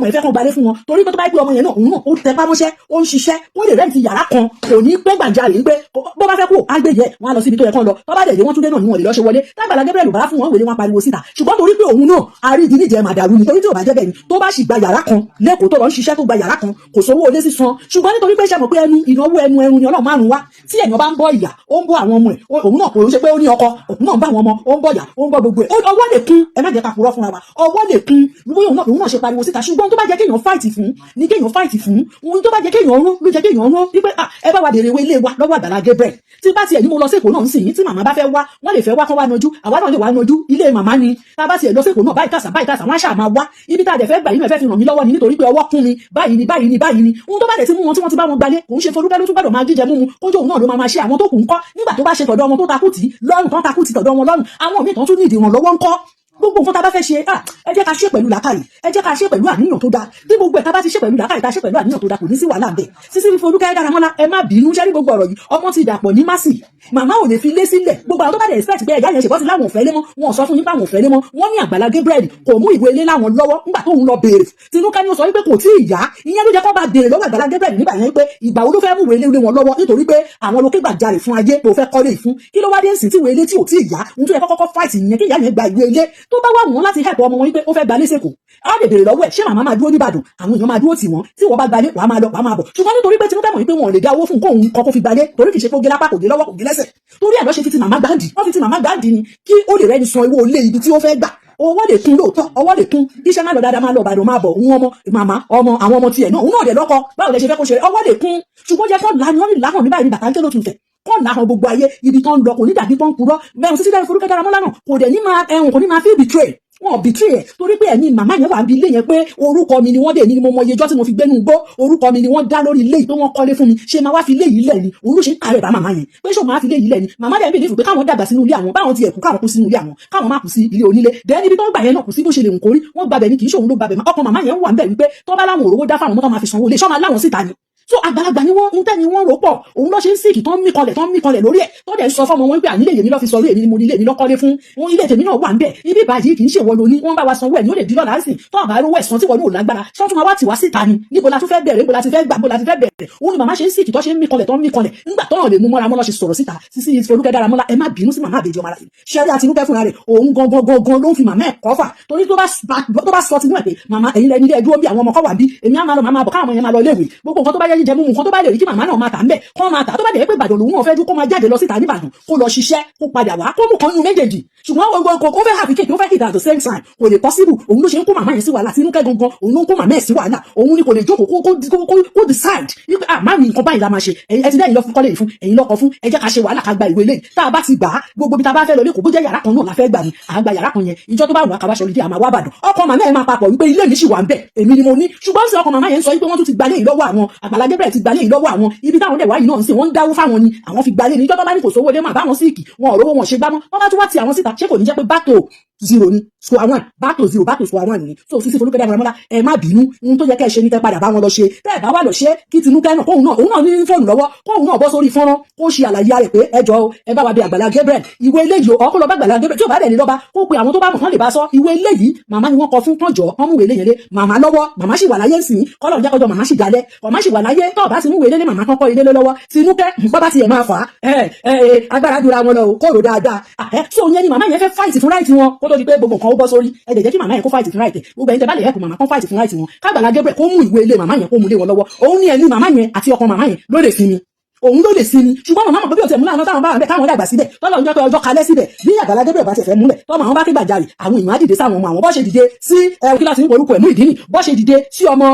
ẹ̀ fẹ́ kan gbalé fún wọn torí pé tó bá gbé ọmọ yẹn náà òun náà ó tẹ pámọ́ṣẹ́ ó ń ṣiṣẹ́ ó lè rẹ́ǹtì yàrá kan kò ní pé gbàjarè ń pé bó bá fẹ́ kó àgbèyẹ wọn á lọ síbi tó yẹ kán lọ tó bá dẹ̀ dé wọ́n tún dé náà ni wọ́n lè lọ ṣe wọlé Agbala Gabriel bá fún wọn wèlé wọn pariwo síta ṣùgbọ́n torí pé òun náà àrídìí níjẹ màdàrú ni torí tí ò bá jẹ́ bẹ́ẹ̀ ni tó bá sì gba yàrá kan lẹ́kọ̀ọ́ tó lọ ń ṣiṣẹ́ tó gba yàrá kan kò sówó olé sísan ṣùgbọ́n nítorí pé ṣe mọ̀ pé ìnáwó ẹnu ni Ọlọ́run márùn wá tí èèyàn bá ń bọ́ ìyà ó ń bọ́ àwọn ọmọ ẹ̀ òun náà kò ń ṣe pé ó ní ọkọ òun náà ń bá àwọn ọmọ ó ń bọ́ ìyà ó ń bọ́ gbogbo ẹ̀ ọwọ́ lè kún ẹ má jẹ́ ká purọ́ fúnra wa ọwọ́ lè kún òun náà ṣe pariwo síta ṣùgbọ́n tó bá jẹ́ kéèyàn fáìtì fún ní kéèyàn fáìtì fún ohun tó bá jẹ́ kéèyàn rún ló jẹ́ kéèyàn rún wípé ẹ bá wa bèrè ìwé ilé wa lọ́wọ́ Agbala Gabriel tí bá tiẹ̀ ní mo lọ sí Èkó náà ń sìn yín tí màmá bá fẹ́ wá wọ́n lè fẹ́ wá kán wá nojú àwa náà lè wá nojú ilé màmá ni tá a bá tiẹ̀ lọ sí Èkó náà báyìí kàṣà wọ́n á ṣáà máa wá ibi tá a dẹ̀ fẹ́ gbà yín fẹ́ fi ràn mí lọ́wọ́ ni nítorí pé ọwọ́ kún mi báyìí ni ohun tó bá dẹ̀ ti mú wọn tí wọ́n ti bá wọn gbalé kò ń ṣe Foluke ló tún gbọ́dọ̀ máa jíjẹ múmu kójú òun náà ló máa ṣe àwọn tó kù ń kọ́ nígbà tó bá ṣe tọ̀dọ̀ wọn tó takú tì lọ́rùn tán takú tì tọ̀dọ̀ wọn lọ́rùn àwọn míì tán tún ní ìdìrànlọ́wọ́ ń kọ́ gbogbo nǹkan tá a bá fẹ́ ṣe ẹ jẹ́ ká ṣe pẹ̀lú làákàyè ẹ jẹ́ ká ṣe pẹ̀lú àníyàn tó dáa tí gbogbo ẹ̀ tá a bá ti ṣe pẹ̀lú làákàyè tá a ṣe pẹ̀lú àníyàn tó dáa kò ní sí wàhálà ńbẹ̀ sísí Foluke Daramola ẹ má bínú ṣẹ́rí gbogbo ọ̀rọ̀ yìí ọmọ ti dàpọ̀ ní másì màmá ò lè fi lé sílẹ̀ gbogbo àwọn tó bá dẹ̀ expect pé ẹ̀yà yẹn ṣèbọ́sí láwọn òfẹ́ lé mọ́ wọn ò sọ fún yín pé àwọn òfẹ́ lé mọ́ wọ́n ní Agbala Gabriel kò mú ìwé ilé láwọn lọ́wọ́ nígbà tó ń lọ béèrè Tinúkẹ́ ni ó sọ wípé kò tí ì yá ìyẹn ló jẹ́ kó bá béèrè lọ́wọ́ Agbala Gabriel nígbà yẹn pé ìgbà wo ló fẹ́ mú ìwé ilé wọn lọ́wọ́ nítorí pé àwọn ló ké gbàjarè fún ayé tó fẹ́ kọ́lé ìfún kí ló wá dé nsìn tí ìwé ilé tí ò tí ì yá ohun tó yẹ kọ́kọ́ fight ìyẹn kí ìyá yẹn gba ìwé ilé tó bá wà wọ́n láti help ọmọ wọn wípé ó fẹ́ gbalé sẹ́kọ̀ọ́ á lè béèrè lọ́wọ́ ẹ̀ ṣé màmá máa dúró níbàdàn àwọn èèyàn máa dúró tì wọ́n tí wọ́n bá gbalé wàá máa lọ wàá máa bọ̀ ṣùgbọ́n nítorí pé Tinúkẹ́ mọ̀ wípé wọn ò lè dá owó fún kóun kọ́kọ́ fi gbalé torí kì í ṣe pé ó gé lápá kò gé lọ́wọ́ kò gé lẹ́sẹ̀ torí ẹ̀ lọ́ ṣe fi ti màmá gbáǹdì wọ́n fi ti màmá gbáǹdì ni kí ó lè rẹ́ni san owó ilé ibi tí ó fẹ́ gbà owó lè kún lóòótọ́ ọwọ́ lè kún iṣẹ́ máa lọ dáadáa máa lọ Ìbàdàn máa bọ̀ òun ọmọ màmá ọmọ àwọn ọmọ tiẹ̀ náà òun náà dẹ̀ lọ́kọ báwo lẹ ṣe fẹ́ kó ṣe ọwọ́ lè kún ṣùgbọ́n jẹ́ kó láhàn ní báyìí ní bàtà ń ké ló tún fẹ̀ kọ́ láhàn gbogbo ayé ibi tó ń lọ kò ní dàbí tó ń purọ́ bẹ́ẹ̀ sí sílẹ̀ Foluke Daramola náà kò dẹ̀ ní máa feel betray wọn betray ẹ̀ torí pé ẹ̀mí màmá yẹn wà ń bi ilé yẹn pé orúkọ mi ni wọ́n dé ní mo mọ iye ọjọ́ tí mo fi gbénu gbó orúkọ mi ni wọ́n dá lórí ilé yìí tó wọ́n kọ́lé fún mi ṣe máa wá fi ilé yìí lẹ̀ ni òun ló ṣe ń kárẹ̀ bá màmá yẹn pé ṣó máa fi ilé yìí lẹ̀ ni màmá dẹ̀ ń bèèrè fún pé káwọn dàgbà sínú ilé àwọn báwọn ti ẹ̀kú káwọn kú sínú ilé àwọn káwọn má kú sí ilé onílé dẹ́ni ibi tó ń gbà yẹn náà kù sí bó ṣe lè ń kórí wọ́n gbàbẹ̀ ni kì í ṣe òun ló gbàbẹ̀ ọkọ màmá yẹn wà ń bẹ̀ wípé tó bá láwọn òróró dá fáwọn mọ́tò máa fi sanwó ilé ṣọ́ máa láwọn síta ni so àgbàlagbà ni wọ́n ń tẹ́ ni wọ́n rò pọ̀ òun ló ṣe ń sìkì tó ń mí kanlẹ̀ lórí ẹ̀ tó dẹ̀ sọ fọ́mọ wọn pé ànílé yèmí lọ́ fi sọ̀rọ̀ èmi ni mo ní ilé mi lọ́kọ́lé fún wọn ilé tèmi náà wà ń bẹ̀ ibi ìbàjẹ́ kì í ṣe wọ́n lóní wọ́n bá wa sanwó ẹ̀ ní ó lè dín lọ́la sí tó àbá rówó ẹ̀sán tí wọ́n ní ò lágbára ṣọ́tún wa wá tì wá síta ni níbo la tún fẹ́ bẹ̀rẹ̀ níbo la ti fẹ́ gbà níbo la ti fẹ́ bẹ̀rẹ̀ òun ni màmá ṣe ń sìkì tó ṣe ń mí kanlẹ̀ tó ń mí kanlẹ̀ nígbà tó lè mú mọ́ra mọ́ lọ́ ṣe sọ̀rọ̀ síta sísí Foluke Daramola ẹ má bínú sí màmá Iyabeji Omoaraiyele ṣẹ́rí Àtinúkẹ́ fúnra rẹ̀ òun gangan ló ń fi màmá ẹ̀ kọ́fà torí tó bá sọ tinú ẹ̀ pé màmá ẹ̀yin lẹ́ni ilé ẹdúró bí àwọn ọmọ kọ́ wà bí èmi á máa lọ màmá bọ̀ káwọn ọmọ yẹn máa lọ iléèwé gbogbo nǹkan tó bá yẹ jíjẹ mú nǹkan tó bá lè rí kí màmá náà máa tà ń bẹ̀ kọ́ máa tà tó bá dẹ̀ pé Ìbàdàn lòun náà fẹ́ dún kó máa jáde lọ síta níbàdàn kó lọ ṣiṣẹ́ kó padà wá kó mú kan nínú méjèèjì ṣùgbọ́n ó fẹ́ happy cake ó fẹ́ hit at the same time kò lè possible òun ló ṣe ń kó màmá yẹn sí wàhálà Àtinúkẹ́ gangan òun ló ń kó màmá ẹ̀ sí wàhálà òun ni kò lè jókòó kó decide wípé má mi nǹkan báyìí la máa ṣe ẹ ti dẹ́yìn lọ fún kọ́lé yìí fún ẹ̀yin lọ́kọ fún ẹ jẹ́ ká ṣe wàhálà ká gba ìwé lẹ́yìn tá a bá ti gbà á gbogbo bí ta bá fẹ́ lọ lẹ́kọ̀ọ́ bó jẹ́ yàrá kan náà la fẹ́ gbà ní à ń gba yàrá kan yẹn ìjọ tó bá wà kábàṣọ lè dé àmà wá bàdàn ọkọ màmá ẹ̀ máa papọ̀ wípé ilé mi sì wà ń bẹ̀ èmi ni mo ní ṣùgbọ́n sí ọkọ màmá yẹn sọ wípé wọ́n tún ti gbalé yìí lọ́wọ́ àwọn Agbala Gabriel ti gbalé yìí lọ́wọ́ àwọn ibi táwọn dẹ̀ wá yìí náà ń sìn wọ́n ń dáwó fáwọn ni àwọn fi gbalé ní ìjọ tó bá ní kò sówó dé mà báwọn síìkì wọn ò rówó wọn ṣe gbámọ́ wọ́n bá tún wá ti àwọn síta ṣé kò ní jẹ́ pé bátò zero ni square one back to zero back to square one ni so sísí Foluke Daramola ẹ má bínú ohun tó yẹ kẹ́ ẹ ṣe ní tẹ́ padà bá wọn lọ ṣe tẹ́ ẹ bá wà lọ ṣe kí Tinúkẹ́ náà òun náà ní fóònù lọ́wọ́ kóun náà bọ́ sórí fọ́nrán kó ṣe àlàyé rẹ̀ pé ẹ jọ ẹ bá wa bẹ̀ Agbala Gabriel ìwé eléyìí ọkọ lọ bá Agbala Gabriel tí ò bá dẹ̀ ní lọ́ba kó pe àwọn tó bá mọ̀ kán lè bá sọ ìwé eléyìí màmá ni wọ́n kọ fún kànjọ́ wọ́n mú ìwé eléyìí lé màmá lọ́wọ́ màmá sì wà láyé sí kọ́lọ̀ jẹ́ kọjọ màmá sì dalẹ̀ màmá sì wà láyé tó bá ti mú ìwé eléyìí màmá kọ́kọ́ ilé lọ́wọ́ Tinúkẹ́ bọ́bá tiẹ̀ máa fà á agbára dura wọn lọ kóòrò dáadáa so yẹn ni màmá yẹn fẹ́ fight fún right wọn kó tó di pé gbogbo nǹkan ó bọ́ sórí ẹ dẹ̀ jẹ́ kí màmá yẹn kó fight fún right gbogbo ẹ̀yin tẹ́ bá lè help màmá kó fight fún right wọn k'Agbala Gabriel kó mú ìwé ilé màmá yẹn kó mú lé wọn lọ́wọ́ òun ní ẹni màmá yẹn àti ọkọ màmá yẹn ló lè sinmi òun ló lè sinmi ṣùgbọ́n màmá mọ̀ pé bí o tẹ̀ múlẹ̀ àwọn táwọn bá wà bẹ́ẹ̀ káwọn dàgbà síbẹ̀ tọ́lọ̀ ń jẹ́ pé ọjọ́ kalẹ̀ síbẹ̀ bí Agbala Gabriel bá ti fẹ́ múlẹ̀ tọ́mọ àwọn bá ké gbàjarè àwọn èèyàn á dìde sáwọn ọmọ àwọn bọ́ ṣe dìde sí kí láti ń polúkọ ẹ̀mú ìdí nì bọ́ ṣe dìde sí ọmọ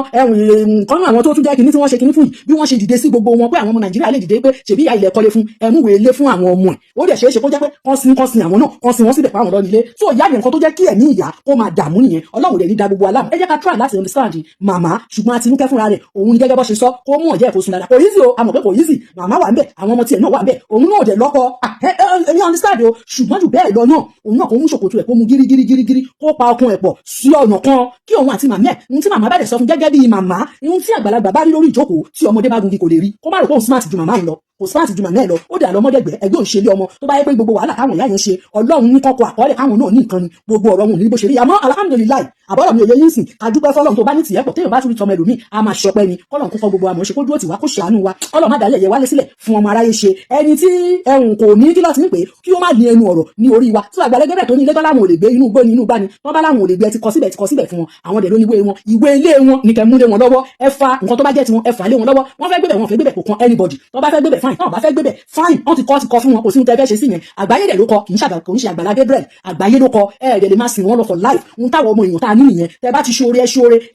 kan àwọn tó tún jẹ́ kinní tí wọ́n ṣe kinní fún yìí bí wọ́n ṣe dìde sí gbogbo wọn pé àwọn ọmọ Nàìjíríà lè dìde pé ṣèbí ìyá ilẹ̀ kọ́lé fún ẹ̀mú wèé lé fún àwọn ọmọ ẹ̀ ó dẹ̀ ṣeé ṣe kó jẹ́ pé kán sin àwọn náà kán sin wọn síbẹ̀ fáwọn lọ́nilé tó ìyá yẹn nǹkan tó jẹ́ kí ẹ̀mí ìyá kó máa dààmú nìyẹn Ọlọ́run dẹ̀ ní da gbogbo aláàmú ẹ jẹ́ ká try láti understand màmá ṣùgbọ́n Àtinúkẹ́ fúnra rẹ̀ òun ni gẹ́gẹ́ bó ṣe sọ kó mú ọ̀jẹ́ ìfosùn dáadáa kò easy o àmọ̀ pé kò easy màmá wà ń bẹ̀ àwọn ọmọ tiẹ̀ náà wà ń bẹ̀ òun náà dẹ̀ lọ́kọ ẹni understand o ṣùgbọ́n jù bẹ́ẹ̀ lọ náà òun náà kò mú ṣòkòtò ẹ̀ kó mú gírígírí kó pa ọkùn ẹ̀ pọ̀ sí ọ̀nà kan kí òun àti màmá ẹ̀ ohun tí màmá bá dẹ̀ sọ fún gẹ́gẹ́ bí màmá ohun tí àgbàlagbà bá rí lórí ìjókòó tí ọmọdé bá gungi kò lè rí kó má rò pé òun smart ju màmá yẹn lọ kò smart ju màmá ẹ̀ lọ ó dẹ̀ àlọ́mọdẹ̀gbẹ́ ẹgbẹ́ òṣèlú ọmọ tó bá yẹ pé gbogbo wàhálà táwọn ìyá yẹn ṣe Ọlọ́run ní kọ́kọ́ àkọọ́lẹ̀ káwọn náà ní nǹkan ni gbogbo ọ̀rọ̀ wọn ní bó ṣe rí àmọ́ alhamdulilayi àbọ̀rọ̀ mi ò yẹ yín sìn adúpẹ́ fọlọ́run tó bá ní tìyẹ́ pọ̀ téèyàn bá tún rí tọmọ ẹlòmíì a máa ṣọpẹ́ ni kọ́lọ́run kó fọ gbogbo àmọ́ ṣe kó dúró tì wá kó ṣàánú wa Ọlọ́run má dálẹ̀ yẹ wálé sílẹ̀ fún ọmọ aráyé ṣe ẹni tí ẹ̀hún kò ní kí lọ́ọ̀tì ní pé kí ó má ní ẹnu ọ̀rọ̀ ní orí wa tí Agbala Gabriel tó ní ilé tó láwọn ò lè gbé inú igbó ní inú gbá ni wọ́n bá láwọn ò lè gbé ti kọ síbẹ̀ fún wọn àwọn dẹ̀ ló ní ìwé ilé wọn ní kẹ́ mú lé wọn lọ́wọ́ ẹ fa nǹkan tó bá jẹ́ tiwọn ẹ fà lé wọn lọ́wọ́ wọ́n fẹ́ gbébẹ̀ wọn fẹ́ gbébẹ̀ kò kan anybody tó bá fẹ́ gbébẹ̀ fine tó bá fẹ́ gbébẹ̀ fine wọ́n ti kọ fún wọn kò sí ní tẹ́ fẹ́ ṣe sí yẹn àgbáyé dẹ̀ ló kọ kì í ṣe Agbala Gabriel àgbáyé ló kọ ẹ̀ẹ́dẹ̀ lè máa sìn wọ́n lọ for life ń táwọn ọmọ èèyàn tá a ní nìyẹn tẹ́ bá ti ṣoore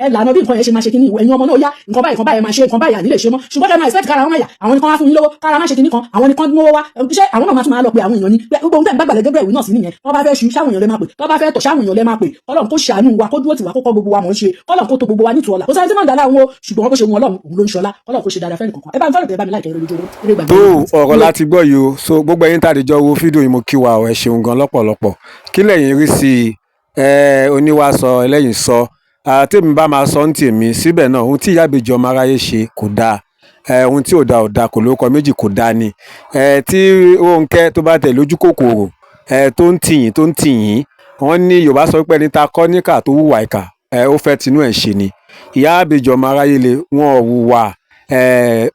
ẹ lànà bí nǹkan yẹn ṣe máa ṣe kíní ẹ̀yin ọmọ náà yá nǹkan báyìí máa ṣe nǹkan báyìí àní lè ṣe mọ́ ṣùgbọ́n kẹ́ máa expect kára wọn máa yà àwọn nìkan wá fún yín lówó kára máa ṣe kíní kan àwọn nìkan mówó wá iṣẹ́ àwọn náà máa tún máa lọ pé àwọn èèyàn ní pé gbogbo ohun tẹ́ ń bá Agbala Gabriel náà sí nìyẹn wọ́n bá fẹ́ ṣu sáwọn èèyàn lẹ́ máa pè tó bá fẹ́ tọ̀ sáwọn èèyàn lẹ́ máa pè Ọlọ́run kó ṣàánú wa kó dúró tì wá kó kọ́ gbogbo wa mọ̀ ń ṣe Ọlọ́run kó tó gbogbo wa ní ìtura kó sáré tí máa ń dá láwọn o ṣùgbọ́n bó ṣe wọn Ọlọ́run òun ló ń ṣọlá Ọlọ́run kó ṣe dáadáa fẹ́ni kankan ẹ bá ń fọ́lọ̀ tẹ́ bá mi láìpẹ́ lójoojúmọ́ eré gbàgbé. tó ọ̀rọ̀ láti gbọ́ yìí o so gbogbo ẹ̀yin tàdíjọ́ wo fídíò yìí mo kí wa ọ̀ ẹ ṣeun gan lọ́pọ̀lọpọ̀ kí lẹ̀yin rí sí oníwà sọ ẹlẹ́yìn sọ tèmi bá máa sọ ní tèmi síbẹ̀ náà ohun tí Iyabeji Omoaraiyele ṣe kò dáa ohun tí ò dáa kò lórúkọ méjì kò dáa ni tí Rónkẹ́ tó bá tẹ̀ lójú kòkòrò tó ń tìyìn wọ́n ní Yorùbá sọ pé ẹni ta kọ́ níkà tó hùwà ìkà ó fẹ́ tinú ẹ̀ ṣe ni Iyabeji Omoaraiyele wọn ò hùwà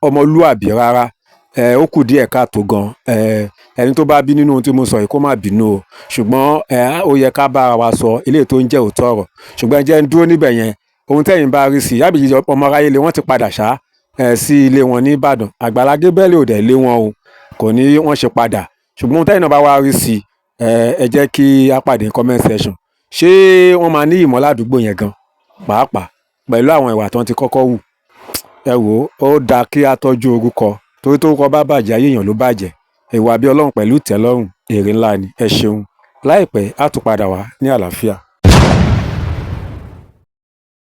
ọmọlúàbí rárá ó kù díẹ̀ káàtó gan ẹni tó bá bí nínú ohun tí mo sọ yìí kó má bínú o ṣùgbọ́n ó yẹ ká bára wa sọ eléyìí tó ń jẹ́ òótọ́ ọ̀rọ̀ ṣùgbọ́n jẹ́ ń dúró níbẹ̀ yẹn ohun tẹ́yìn bá rí sí Iyabeji Omoaraiyele wọ́n ti padà ṣá sí ilé wọn ní Ìbàdàn Agbala Gabriel ò dẹ̀ lé wọn o kò ní wọ́n ṣe padà ṣùgbọ́n ohun tẹ́yìn náà bá wá rí sí ẹ jẹ́ kí á pàdé comment section ṣé wọ́n máa ní ìmọ̀ ládùúgbò yẹn gan pàápàá pẹ̀lú àwọn ìwà tó ti kọ́kọ́ wù ẹ wò ó dáa kí á tọ́jú orúkọ torí tó kọ bá bàjẹ́ ayé èèyàn ló bàjẹ́ ìwà bí Ọlọ́run pẹ̀lú ìtẹ́lọ́rùn èrè ńlá ni ẹ ṣeun láìpẹ́ á tún padà wá ní àlàáfíà.